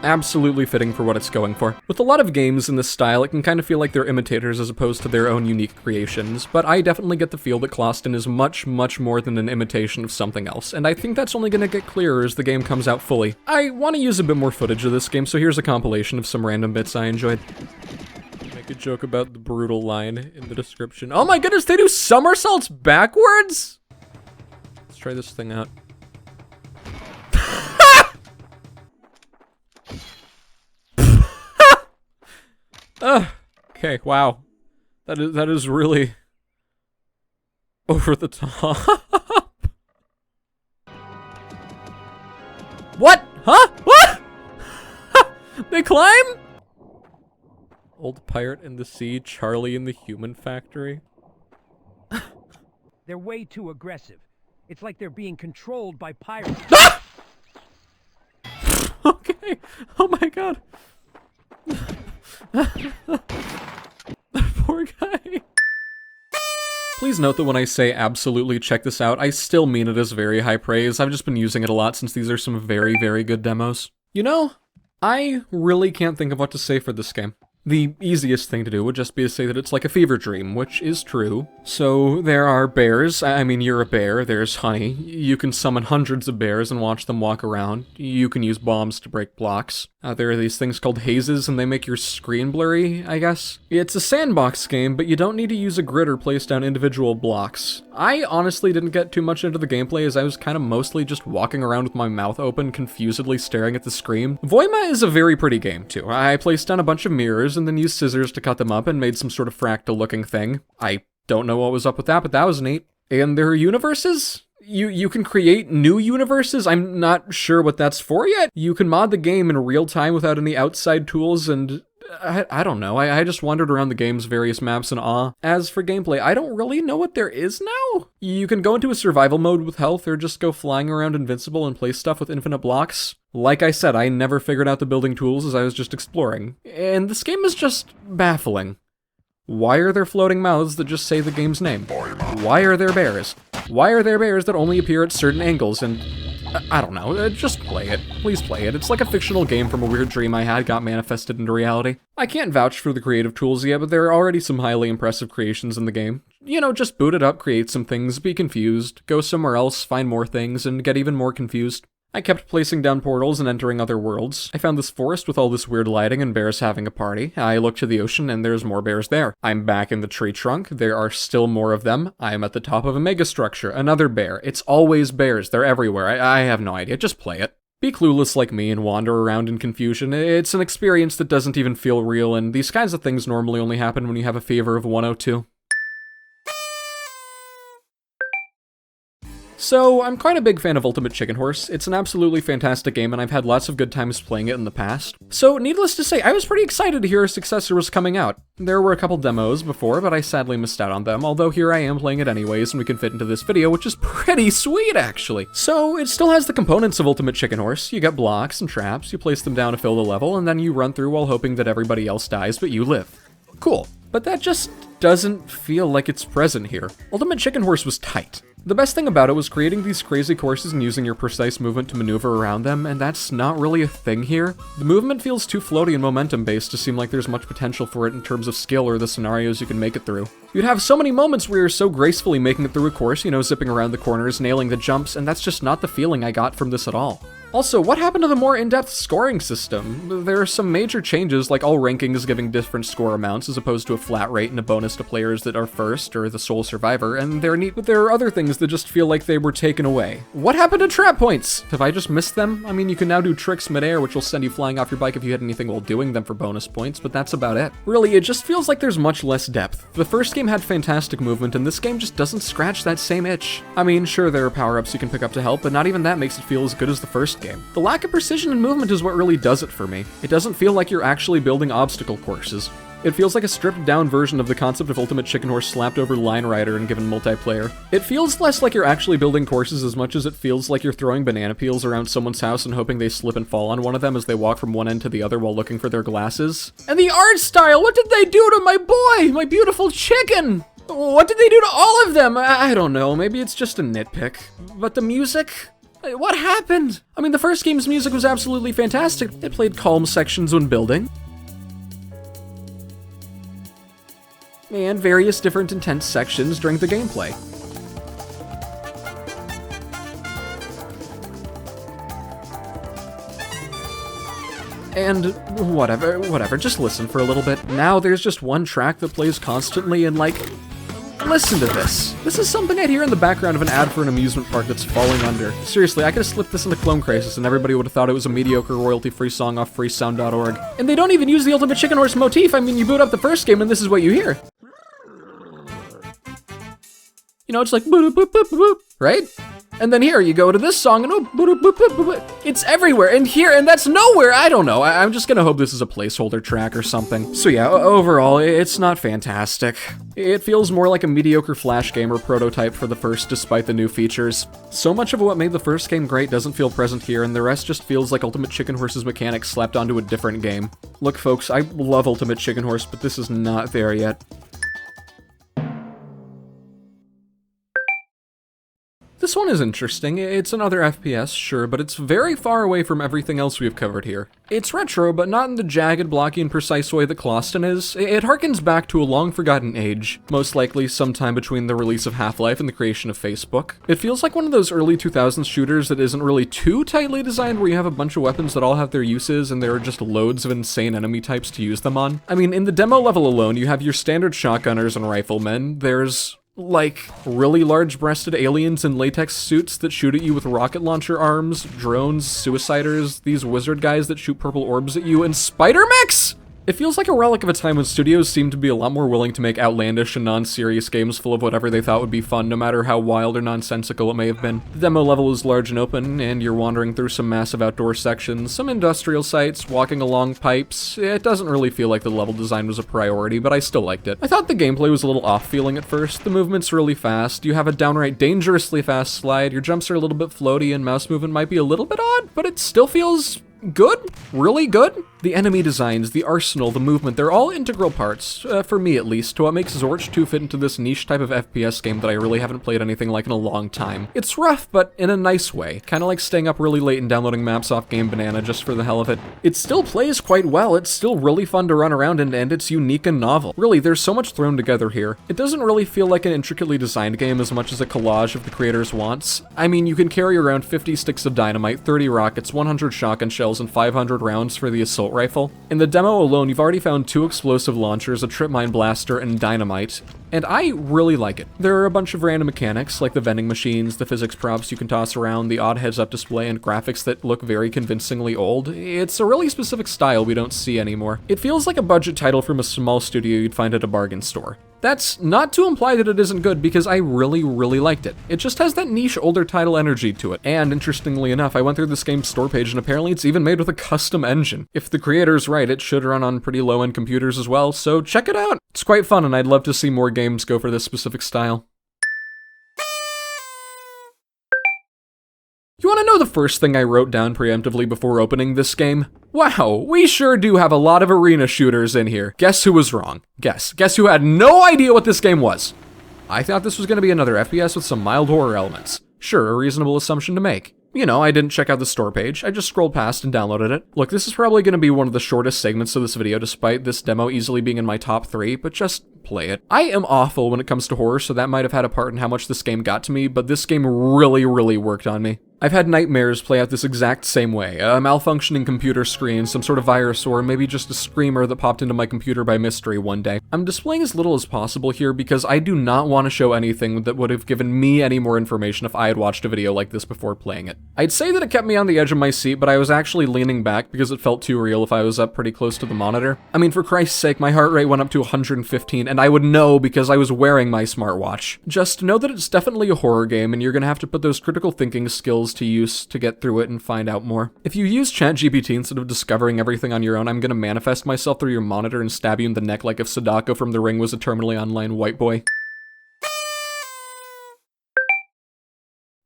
Absolutely fitting for what it's going for. With a lot of games in this style, it can kind of feel like they're imitators as opposed to their own unique creations, but I definitely get the feel that KLOSTYN is much, much more than an imitation of something else, and I think that's only gonna get clearer as the game comes out fully. I want to use a bit more footage of this game, so here's a compilation of some random bits I enjoyed. Make a joke about the brutal line in the description. Oh my goodness, they do somersaults backwards?! Let's try this thing out. Okay, wow. That is really over the top. What? Huh? What? They climb? Old Pirate in the Sea, Charlie in the Human Factory. They're way too aggressive. It's like they're being controlled by pirates. Ah! Okay. Oh my god. Poor guy. Please note that when I say absolutely check this out, I still mean it as very high praise. I've just been using it a lot since these are some very, very good demos. You know, I really can't think of what to say for this game. The easiest thing to do would just be to say that it's like a fever dream, which is true. So there are bears, I mean you're a bear, there's honey, you can summon hundreds of bears and watch them walk around, you can use bombs to break blocks. There are these things called hazes and they make your screen blurry, I guess. It's a sandbox game, but you don't need to use a grid or place down individual blocks. I honestly didn't get too much into the gameplay as I was kind of mostly just walking around with my mouth open, confusedly staring at the screen. VOIMA is a very pretty game too. I placed down a bunch of mirrors and then used scissors to cut them up and made some sort of fractal looking thing. I don't know what was up with that, but that was neat. And there are universes? You can create new universes? I'm not sure what that's for yet. You can mod the game in real time without any outside tools, and I don't know. I just wandered around the game's various maps in awe. As for gameplay, I don't really know what there is now. You can go into a survival mode with health or just go flying around invincible and place stuff with infinite blocks. Like I said, I never figured out the building tools as I was just exploring. And this game is just baffling. Why are there floating mouths that just say the game's name? Why are there bears? Why are there bears that only appear at certain angles? And I don't know, just play it. Please play it. It's like a fictional game from a weird dream I had got manifested into reality. I can't vouch for the creative tools yet, but there are already some highly impressive creations in the game. You know, just boot it up, create some things, be confused, go somewhere else, find more things, and get even more confused. I kept placing down portals and entering other worlds. I found this forest with all this weird lighting and bears having a party. I looked to the ocean and there's more bears there. I'm back in the tree trunk. There are still more of them. I am at the top of a megastructure. Another bear. It's always bears. They're everywhere. I have no idea. Just play it. Be clueless like me and wander around in confusion. It's an experience that doesn't even feel real, and these kinds of things normally only happen when you have a fever of 102. So, I'm quite a big fan of Ultimate Chicken Horse. It's an absolutely fantastic game, and I've had lots of good times playing it in the past. So, needless to say, I was pretty excited to hear a successor was coming out. There were a couple demos before, but I sadly missed out on them, although here I am playing it anyways, and we can fit into this video, which is pretty sweet, actually. So, it still has the components of Ultimate Chicken Horse. You get blocks and traps, you place them down to fill the level, and then you run through while hoping that everybody else dies, but you live. Cool. But that just doesn't feel like it's present here. Ultimate Chicken Horse was tight. The best thing about it was creating these crazy courses and using your precise movement to maneuver around them, and that's not really a thing here. The movement feels too floaty and momentum-based to seem like there's much potential for it in terms of skill or the scenarios you can make it through. You'd have so many moments where you're so gracefully making it through a course, you know, zipping around the corners, nailing the jumps, and that's just not the feeling I got from this at all. Also, what happened to the more in-depth scoring system? There are some major changes, like all rankings giving different score amounts as opposed to a flat rate and a bonus to players that are first or the sole survivor, and they're neat, but there are other things that just feel like they were taken away. What happened to trap points? Have I just missed them? I mean, you can now do tricks midair, which will send you flying off your bike if you hit anything while doing them for bonus points, but that's about it. Really, it just feels like there's much less depth. The first game had fantastic movement, and this game just doesn't scratch that same itch. I mean, sure, there are power-ups you can pick up to help, but not even that makes it feel as good as the first game. The lack of precision and movement is what really does it for me. It doesn't feel like you're actually building obstacle courses. It feels like a stripped-down version of the concept of Ultimate Chicken Horse slapped over Line Rider and given multiplayer. It feels less like you're actually building courses as much as it feels like you're throwing banana peels around someone's house and hoping they slip and fall on one of them as they walk from one end to the other while looking for their glasses. And the art style! What did they do to my boy? My beautiful chicken! What did they do to all of them? I don't know, maybe it's just a nitpick. But the music? What happened? I mean, the first game's music was absolutely fantastic. It played calm sections when building. And various different intense sections during the gameplay. And whatever, just listen for a little bit. Now there's just one track that plays constantly and like, listen to this. This is something I'd hear in the background of an ad for an amusement park that's falling under. Seriously, I could have slipped this into Clone Crisis and everybody would have thought it was a mediocre royalty-free song off freesound.org. And they don't even use the Ultimate Chicken Horse motif. I mean, you boot up the first game and this is what you hear. You know, it's like boop boop boop boop, right? And then here you go to this song and oh, boop boop boop boop. It's everywhere and here and that's nowhere. I don't know. I'm just gonna hope this is a placeholder track or something. So yeah, overall, it's not fantastic. It feels more like a mediocre Flash game or prototype for the first despite the new features. So much of what made the first game great doesn't feel present here and the rest just feels like Ultimate Chicken Horse's mechanics slapped onto a different game. Look folks, I love Ultimate Chicken Horse, but this is not there yet. This one is interesting. It's another FPS, sure, but it's very far away from everything else we've covered here. It's retro, but not in the jagged, blocky, and precise way that KLOSTYN is. It harkens back to a long-forgotten age, most likely sometime between the release of Half-Life and the creation of Facebook. It feels like one of those early 2000s shooters that isn't really too tightly designed, where you have a bunch of weapons that all have their uses, and there are just loads of insane enemy types to use them on. I mean, in the demo level alone, you have your standard shotgunners and riflemen. There's like really large-breasted aliens in latex suits that shoot at you with rocket launcher arms, drones, suiciders, these wizard guys that shoot purple orbs at you, and spider mechs? It feels like a relic of a time when studios seemed to be a lot more willing to make outlandish and non-serious games full of whatever they thought would be fun, no matter how wild or nonsensical it may have been. The demo level is large and open, and you're wandering through some massive outdoor sections, some industrial sites, walking along pipes. It doesn't really feel like the level design was a priority, but I still liked it. I thought the gameplay was a little off-feeling at first. The movement's really fast, you have a downright dangerously fast slide, your jumps are a little bit floaty, and mouse movement might be a little bit odd, but it still feels good? Really good? The enemy designs, the arsenal, the movement, they're all integral parts, for me at least, to what makes Zortch 2 fit into this niche type of FPS game that I really haven't played anything like in a long time. It's rough, but in a nice way. Kinda like staying up really late and downloading maps off Game Banana just for the hell of it. It still plays quite well, it's still really fun to run around in, and it's unique and novel. Really, there's so much thrown together here. It doesn't really feel like an intricately designed game as much as a collage of the creator's wants. I mean, you can carry around 50 sticks of dynamite, 30 rockets, 100 shotgun shells, and 500 rounds for the assault rifle. In the demo alone, you've already found 2 explosive launchers, a trip mine blaster, and dynamite, and I really like it. There are a bunch of random mechanics, like the vending machines, the physics props you can toss around, the odd heads-up display, and graphics that look very convincingly old. It's a really specific style we don't see anymore. It feels like a budget title from a small studio you'd find at a bargain store. That's not to imply that it isn't good, because I really liked it. It just has that niche older title energy to it. And interestingly enough, I went through this game's store page and apparently it's even made with a custom engine. If the creator's right, it should run on pretty low-end computers as well, so check it out! It's quite fun and I'd love to see more games go for this specific style. You wanna know the first thing I wrote down preemptively before opening this game? Wow, we sure do have a lot of arena shooters in here. Guess who was wrong? Guess who had no idea what this game was? I thought this was gonna be another FPS with some mild horror elements. Sure, a reasonable assumption to make. You know, I didn't check out the store page, I just scrolled past and downloaded it. Look, this is probably gonna be one of the shortest segments of this video despite this demo easily being in my top 3, but just play it. I am awful when it comes to horror, so that might have had a part in how much this game got to me, but this game really worked on me. I've had nightmares play out this exact same way. A malfunctioning computer screen, some sort of virus, or maybe just a screamer that popped into my computer by mystery one day. I'm displaying as little as possible here because I do not want to show anything that would have given me any more information if I had watched a video like this before playing it. I'd say that it kept me on the edge of my seat, but I was actually leaning back because it felt too real if I was up pretty close to the monitor. I mean, for Christ's sake, my heart rate went up to 115, and I would know because I was wearing my smartwatch. Just know that it's definitely a horror game, and you're gonna have to put those critical thinking skills to use to get through it and find out more. If you use ChatGPT instead of discovering everything on your own, I'm gonna manifest myself through your monitor and stab you in the neck like if Sadako from The Ring was a terminally online white boy.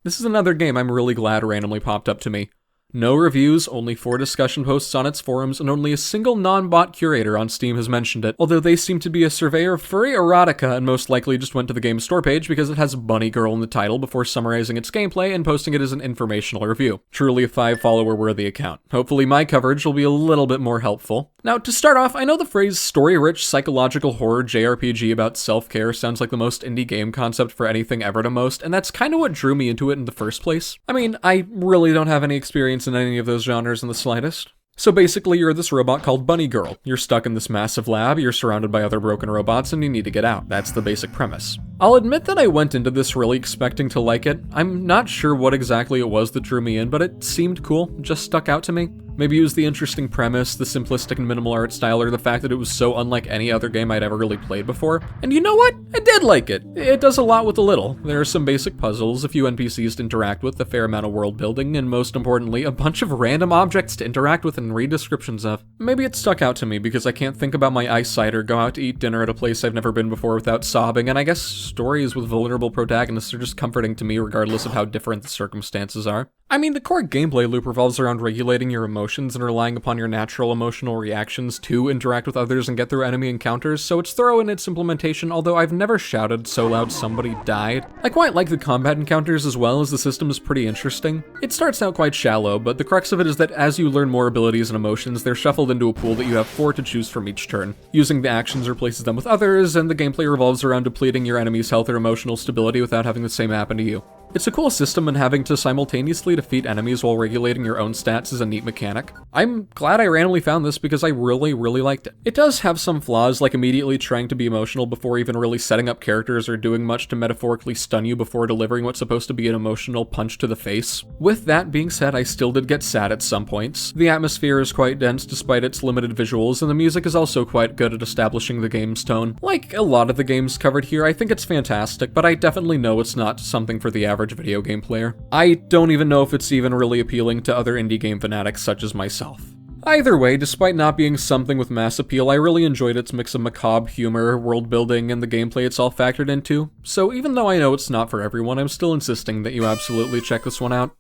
This is another game I'm really glad randomly popped up to me. No reviews, only 4 discussion posts on its forums, and only a single non-bot curator on Steam has mentioned it, although they seem to be a surveyor of furry erotica and most likely just went to the game's store page because it has Bunny Girl in the title before summarizing its gameplay and posting it as an informational review. Truly a 5-follower worthy account. Hopefully my coverage will be a little bit more helpful. Now, to start off, I know the phrase story-rich psychological horror JRPG about self-care sounds like the most indie game concept for anything ever to most, and that's kinda what drew me into it in the first place. I mean, I really don't have any experience in any of those genres in the slightest. So basically, you're this robot called Bunny Girl. You're stuck in this massive lab, you're surrounded by other broken robots, and you need to get out. That's the basic premise. I'll admit that I went into this really expecting to like it. I'm not sure what exactly it was that drew me in, but it seemed cool, it just stuck out to me. Maybe it was the interesting premise, the simplistic and minimal art style, or the fact that it was so unlike any other game I'd ever really played before. And you know what? I did like it. It does a lot with a little. There are some basic puzzles, a few NPCs to interact with, a fair amount of world building, and most importantly, a bunch of random objects to interact with and read descriptions of. Maybe it stuck out to me because I can't think about my eyesight or go out to eat dinner at a place I've never been before without sobbing, and I guess stories with vulnerable protagonists are just comforting to me regardless of how different the circumstances are. I mean, the core gameplay loop revolves around regulating your emotions and relying upon your natural emotional reactions to interact with others and get through enemy encounters, so it's thorough in its implementation, although I've never shouted so loud somebody died. I quite like the combat encounters as well, as the system is pretty interesting. It starts out quite shallow, but the crux of it is that as you learn more abilities and emotions, they're shuffled into a pool that you have 4 to choose from each turn. Using the actions replaces them with others, and the gameplay revolves around depleting your enemy's health or emotional stability without having the same happen to you. It's a cool system, and having to simultaneously defeat enemies while regulating your own stats is a neat mechanic. I'm glad I randomly found this because I really liked it. It does have some flaws, like immediately trying to be emotional before even really setting up characters or doing much to metaphorically stun you before delivering what's supposed to be an emotional punch to the face. With that being said, I still did get sad at some points. The atmosphere is quite dense despite its limited visuals, and the music is also quite good at establishing the game's tone. Like a lot of the games covered here, I think it's fantastic, but I definitely know it's not something for the average video game player. I don't even know if it's even really appealing to other indie game fanatics such as myself. Either way, despite not being something with mass appeal, I really enjoyed its mix of macabre humor, world building, and the gameplay it's all factored into. So even though I know it's not for everyone, I'm still insisting that you absolutely check this one out.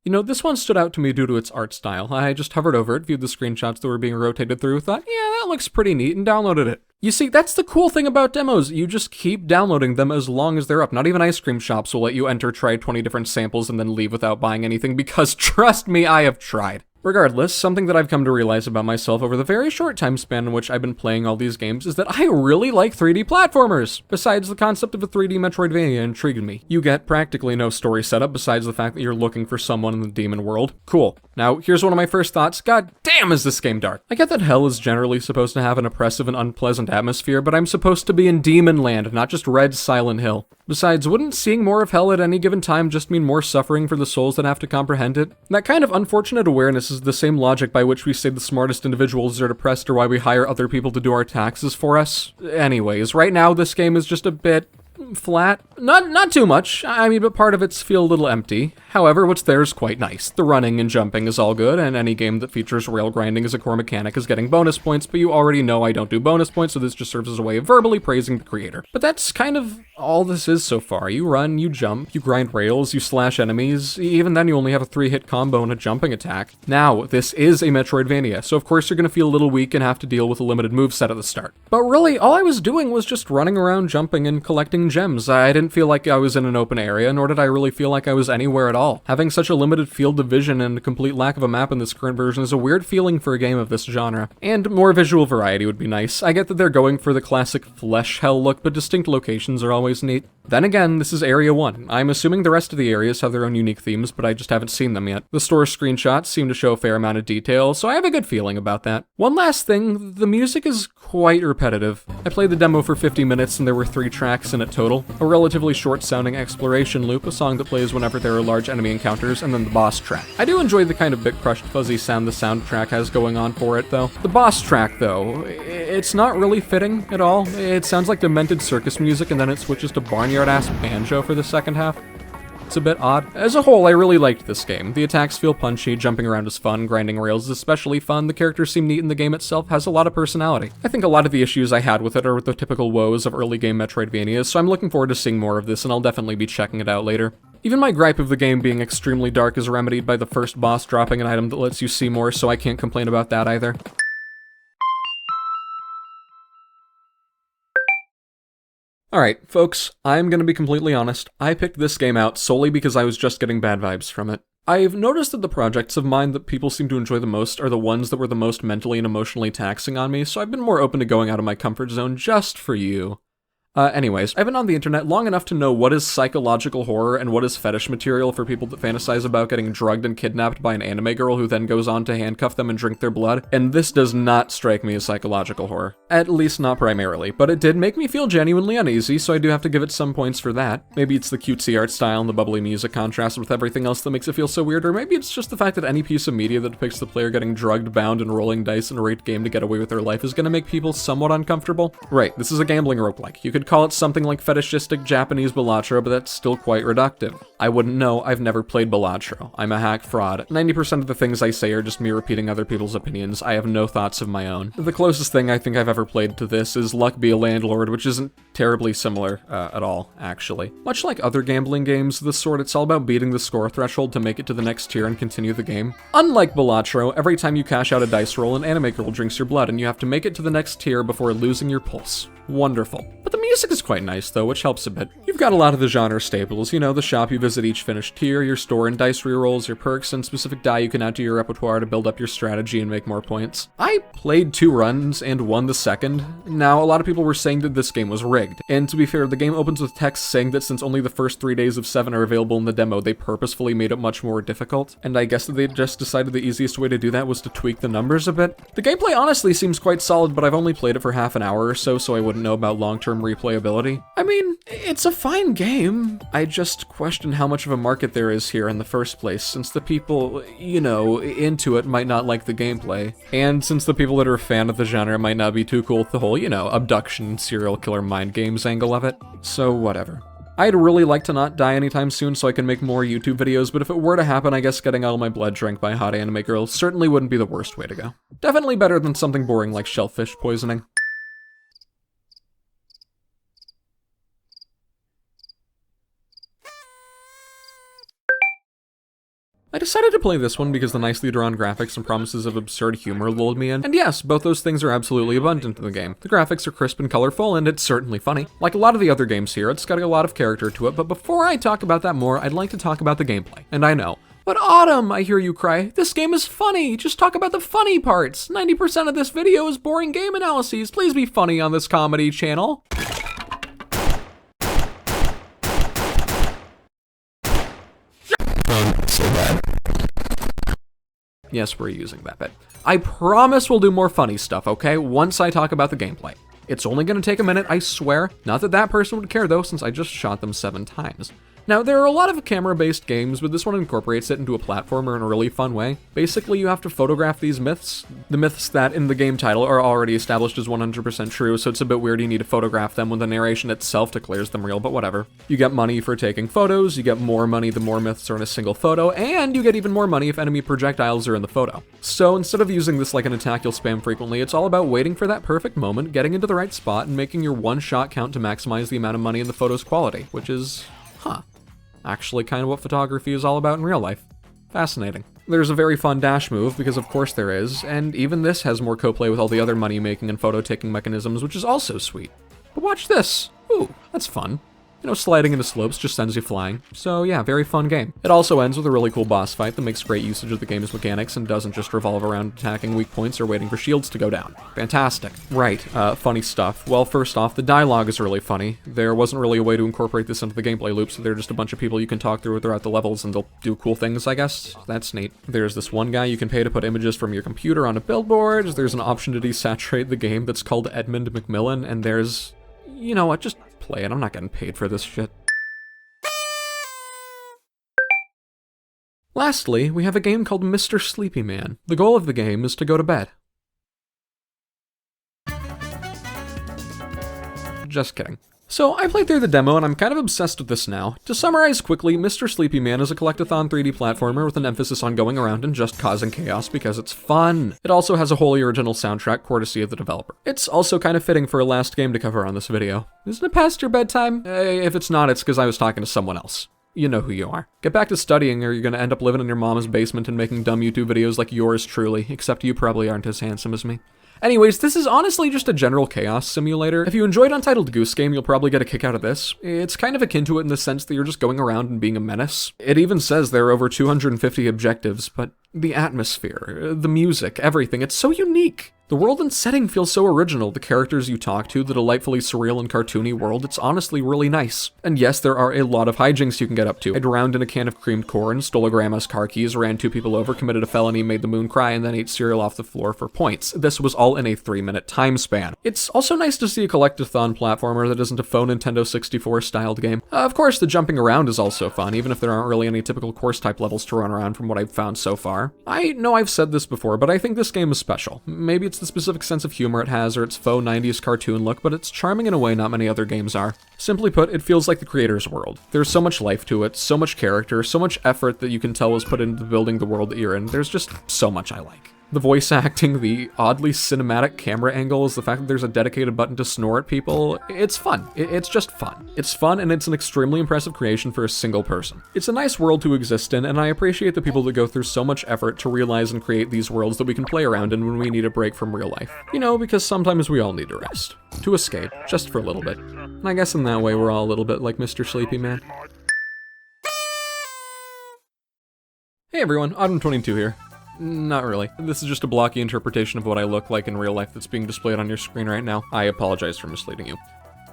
You know, this one stood out to me due to its art style. I just hovered over it, viewed the screenshots that were being rotated through, thought, yeah, that looks pretty neat, and downloaded it. You see, that's the cool thing about demos. You just keep downloading them as long as they're up. Not even ice cream shops will let you enter, try 20 different samples, and then leave without buying anything, because trust me, I have tried. Regardless, something that I've come to realize about myself over the very short time span in which I've been playing all these games is that I really like 3D platformers! Besides, the concept of a 3D Metroidvania intrigued me. You get practically no story setup besides the fact that you're looking for someone in the demon world. Cool. Now, here's one of my first thoughts. God damn, is this game dark! I get that hell is generally supposed to have an oppressive and unpleasant atmosphere, but I'm supposed to be in Demon Land, not just Red Silent Hill. Besides, wouldn't seeing more of hell at any given time just mean more suffering for the souls that have to comprehend it? That kind of unfortunate awareness is the same logic by which we say the smartest individuals are depressed or why we hire other people to do our taxes for us. Anyways, right now this game is just a bit flat. Not too much, I mean, but part of it's feel a little empty. However, what's there is quite nice. The running and jumping is all good, and any game that features rail grinding as a core mechanic is getting bonus points, but you already know I don't do bonus points, so this just serves as a way of verbally praising the creator. But that's kind of all this is so far. You run, you jump, you grind rails, you slash enemies. Even then you only have a 3-hit combo and a jumping attack. Now, this is a Metroidvania, so of course you're gonna feel a little weak and have to deal with a limited moveset at the start. But really, all I was doing was just running around, jumping, and collecting gems. I didn't feel like I was in an open area, nor did I really feel like I was anywhere at all. Having such a limited field of vision and a complete lack of a map in this current version is a weird feeling for a game of this genre. And more visual variety would be nice. I get that they're going for the classic flesh hell look, but distinct locations are always neat. Then again, this is Area 1. I'm assuming the rest of the areas have their own unique themes, but I just haven't seen them yet. The store screenshots seem to show a fair amount of detail, so I have a good feeling about that. One last thing, the music is quite repetitive. I played the demo for 50 minutes and there were 3 tracks in it total. A relatively short-sounding exploration loop, a song that plays whenever there are large enemy encounters, and then the boss track. I do enjoy the kind of bit crushed fuzzy sound the soundtrack has going on for it, though. The boss track, though, it's not really fitting at all. It sounds like demented circus music, and then it switches to barnyard-ass banjo for the second half. It's a bit odd. As a whole, I really liked this game. The attacks feel punchy, jumping around is fun, grinding rails is especially fun, the characters seem neat, and the game itself has a lot of personality. I think a lot of the issues I had with it are with the typical woes of early game Metroidvanias, so I'm looking forward to seeing more of this, and I'll definitely be checking it out later. Even my gripe of the game being extremely dark is remedied by the first boss dropping an item that lets you see more, so I can't complain about that either. Alright, folks, I'm gonna be completely honest. I picked this game out solely because I was just getting bad vibes from it. I've noticed that the projects of mine that people seem to enjoy the most are the ones that were the most mentally and emotionally taxing on me, so I've been more open to going out of my comfort zone just for you. Anyways, I've been on the internet long enough to know what is psychological horror and what is fetish material for people that fantasize about getting drugged and kidnapped by an anime girl who then goes on to handcuff them and drink their blood, and this does not strike me as psychological horror. At least not primarily, but it did make me feel genuinely uneasy, so I do have to give it some points for that. Maybe it's the cutesy art style and the bubbly music contrasted with everything else that makes it feel so weird, or maybe it's just the fact that any piece of media that depicts the player getting drugged, bound, and rolling dice in a raped game to get away with their life is gonna make people somewhat uncomfortable. Right, this is a gambling roguelike. You could call it something like fetishistic Japanese Balatro, but that's still quite reductive. I wouldn't know, I've never played Balatro. I'm a hack fraud. 90% of the things I say are just me repeating other people's opinions. I have no thoughts of my own. The closest thing I think I've ever played to this is Luck Be a Landlord, which isn't terribly similar at all, actually. Much like other gambling games of this sort, it's all about beating the score threshold to make it to the next tier and continue the game. Unlike Balatro, every time you cash out a dice roll, an anime girl drinks your blood, and you have to make it to the next tier before losing your pulse. Wonderful. But the music is quite nice though, which helps a bit. You've got a lot of the genre staples, you know, the shop you visit each finished tier, your store and dice rerolls, your perks, and specific die you can add to your repertoire to build up your strategy and make more points. I played 2 runs and won the second. Now, a lot of people were saying that this game was rigged. And to be fair, the game opens with text saying that since only the first 3 days of 7 are available in the demo, they purposefully made it much more difficult. And I guess that they just decided the easiest way to do that was to tweak the numbers a bit. The gameplay honestly seems quite solid, but I've only played it for half an hour or so I wouldn't know about long-term replayability. I mean, it's a fine game. I just question how much of a market there is here in the first place, since the people, you know, into it might not like the gameplay. And since the people that are a fan of the genre might not be too cool with the whole, you know, abduction, serial killer mind games angle of it. So whatever. I'd really like to not die anytime soon so I can make more YouTube videos, but if it were to happen, I guess getting all my blood drank by a hot anime girl certainly wouldn't be the worst way to go. Definitely better than something boring like shellfish poisoning. I decided to play this one because the nicely drawn graphics and promises of absurd humor lulled me in, and yes, both those things are absolutely abundant in the game. The graphics are crisp and colorful, and it's certainly funny. Like a lot of the other games here, it's got a lot of character to it, but before I talk about that more, I'd like to talk about the gameplay. And I know, but Autumn, I hear you cry, this game is funny, just talk about the funny parts. 90% of this video is boring game analyses, please be funny on this comedy channel. So bad. Yes, we're using that bit. I promise we'll do more funny stuff, okay? Once I talk about the gameplay. It's only gonna take a minute, I swear. Not that that person would care though, since I just shot them 7 times. Now, there are a lot of camera-based games, but this one incorporates it into a platformer in a really fun way. Basically, you have to photograph these myths. The myths that in the game title are already established as 100% true, so it's a bit weird you need to photograph them when the narration itself declares them real, but whatever. You get money for taking photos, you get more money the more myths are in a single photo, and you get even more money if enemy projectiles are in the photo. So instead of using this like an attack you'll spam frequently, it's all about waiting for that perfect moment, getting into the right spot, and making your one shot count to maximize the amount of money in the photo's quality, which is, actually kind of what photography is all about in real life. Fascinating. There's a very fun dash move, because of course there is, and even this has more co-play with all the other money-making and photo-taking mechanisms, which is also sweet. But watch this! Ooh, that's fun. You know, sliding into slopes just sends you flying. So yeah, very fun game. It also ends with a really cool boss fight that makes great usage of the game's mechanics and doesn't just revolve around attacking weak points or waiting for shields to go down. Fantastic. Right, funny stuff. Well, first off, the dialogue is really funny. There wasn't really a way to incorporate this into the gameplay loop, so they're just a bunch of people you can talk through throughout the levels and they'll do cool things, I guess. That's neat. There's this one guy you can pay to put images from your computer on a billboard. There's an option to desaturate the game that's called Edmund McMillan, and there's... You know what, just play it. I'm not getting paid for this shit. Lastly, we have a game called Mr. Sleepy Man. The goal of the game is to go to bed. Just kidding. So, I played through the demo and I'm kind of obsessed with this now. To summarize quickly, Mr. Sleepy Man is a collectathon 3D platformer with an emphasis on going around and just causing chaos because it's fun. It also has a wholly original soundtrack courtesy of the developer. It's also kind of fitting for a last game to cover on this video. Isn't it past your bedtime? If it's not, it's because I was talking to someone else. You know who you are. Get back to studying or you're gonna end up living in your mom's basement and making dumb YouTube videos like yours truly, except you probably aren't as handsome as me. Anyways, this is honestly just a general chaos simulator. If you enjoyed Untitled Goose Game, you'll probably get a kick out of this. It's kind of akin to it in the sense that you're just going around and being a menace. It even says there are over 250 objectives, but the atmosphere, the music, everything, it's so unique. The world and setting feel so original, the characters you talk to, the delightfully surreal and cartoony world, it's honestly really nice. And yes, there are a lot of hijinks you can get up to. I drowned in a can of creamed corn, stole a grandma's car keys, ran 2 people over, committed a felony, made the moon cry, and then ate cereal off the floor for points. This was all in a 3-minute time span. It's also nice to see a collectathon platformer that isn't a faux Nintendo 64 styled game. Of course, the jumping around is also fun, even if there aren't really any typical course type levels to run around from what I've found so far. I know I've said this before, but I think this game is special. Maybe it's the specific sense of humor it has or its faux 90s cartoon look, but it's charming in a way not many other games are. Simply put, it feels like the creator's world. There's so much life to it, so much character, so much effort that you can tell was put into building the world that you're in. There's just so much I like. The voice acting, the oddly cinematic camera angles, the fact that there's a dedicated button to snore at people, it's fun. It's just fun. It's fun, and it's an extremely impressive creation for a single person. It's a nice world to exist in, and I appreciate the people that go through so much effort to realize and create these worlds that we can play around in when we need a break from real life. You know, because sometimes we all need to rest. To escape, just for a little bit. And I guess in that way we're all a little bit like Mr. Sleepy Man. Hey everyone, Autumn22 here. Not really. This is just a blocky interpretation of what I look like in real life that's being displayed on your screen right now. I apologize for misleading you.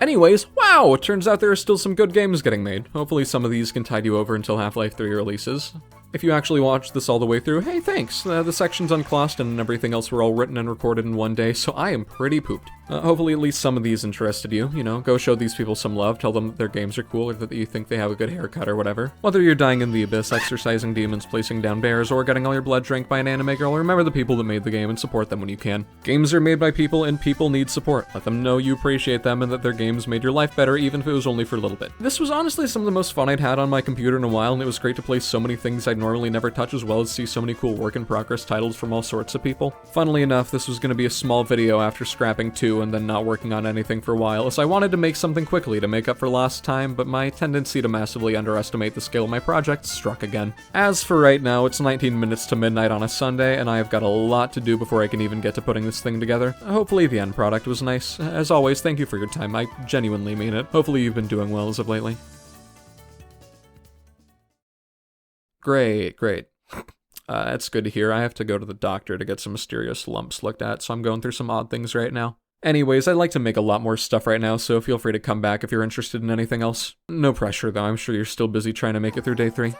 Anyways, wow! It turns out there are still some good games getting made. Hopefully some of these can tide you over until Half-Life 3 releases. If you actually watched this all the way through, hey, thanks! The sections on KLOSTYN and everything else were all written and recorded in one day, so I am pretty pooped. Hopefully at least some of these interested you. You know, go show these people some love, tell them that their games are cool, or that you think they have a good haircut or whatever. Whether you're dying in the abyss, exorcising demons, placing down bears, or getting all your blood drank by an anime girl, remember the people that made the game and support them when you can. Games are made by people and people need support. Let them know you appreciate them and that their games made your life better, even if it was only for a little bit. This was honestly some of the most fun I'd had on my computer in a while, and it was great to play so many things I'd normally never touch, as well as see so many cool work-in-progress titles from all sorts of people. Funnily enough, this was going to be a small video after scrapping 2 and then not working on anything for a while, as I wanted to make something quickly to make up for lost time, but my tendency to massively underestimate the scale of my project struck again. As for right now, it's 19 minutes to midnight on a Sunday, and I have got a lot to do before I can even get to putting this thing together. Hopefully the end product was nice. As always, thank you for your time. I genuinely mean it. Hopefully you've been doing well as of lately. Great. That's good to hear. I have to go to the doctor to get some mysterious lumps looked at, so I'm going through some odd things right now. Anyways, I'd like to make a lot more stuff right now, so feel free to come back if you're interested in anything else. No pressure though, I'm sure you're still busy trying to make it through day 3.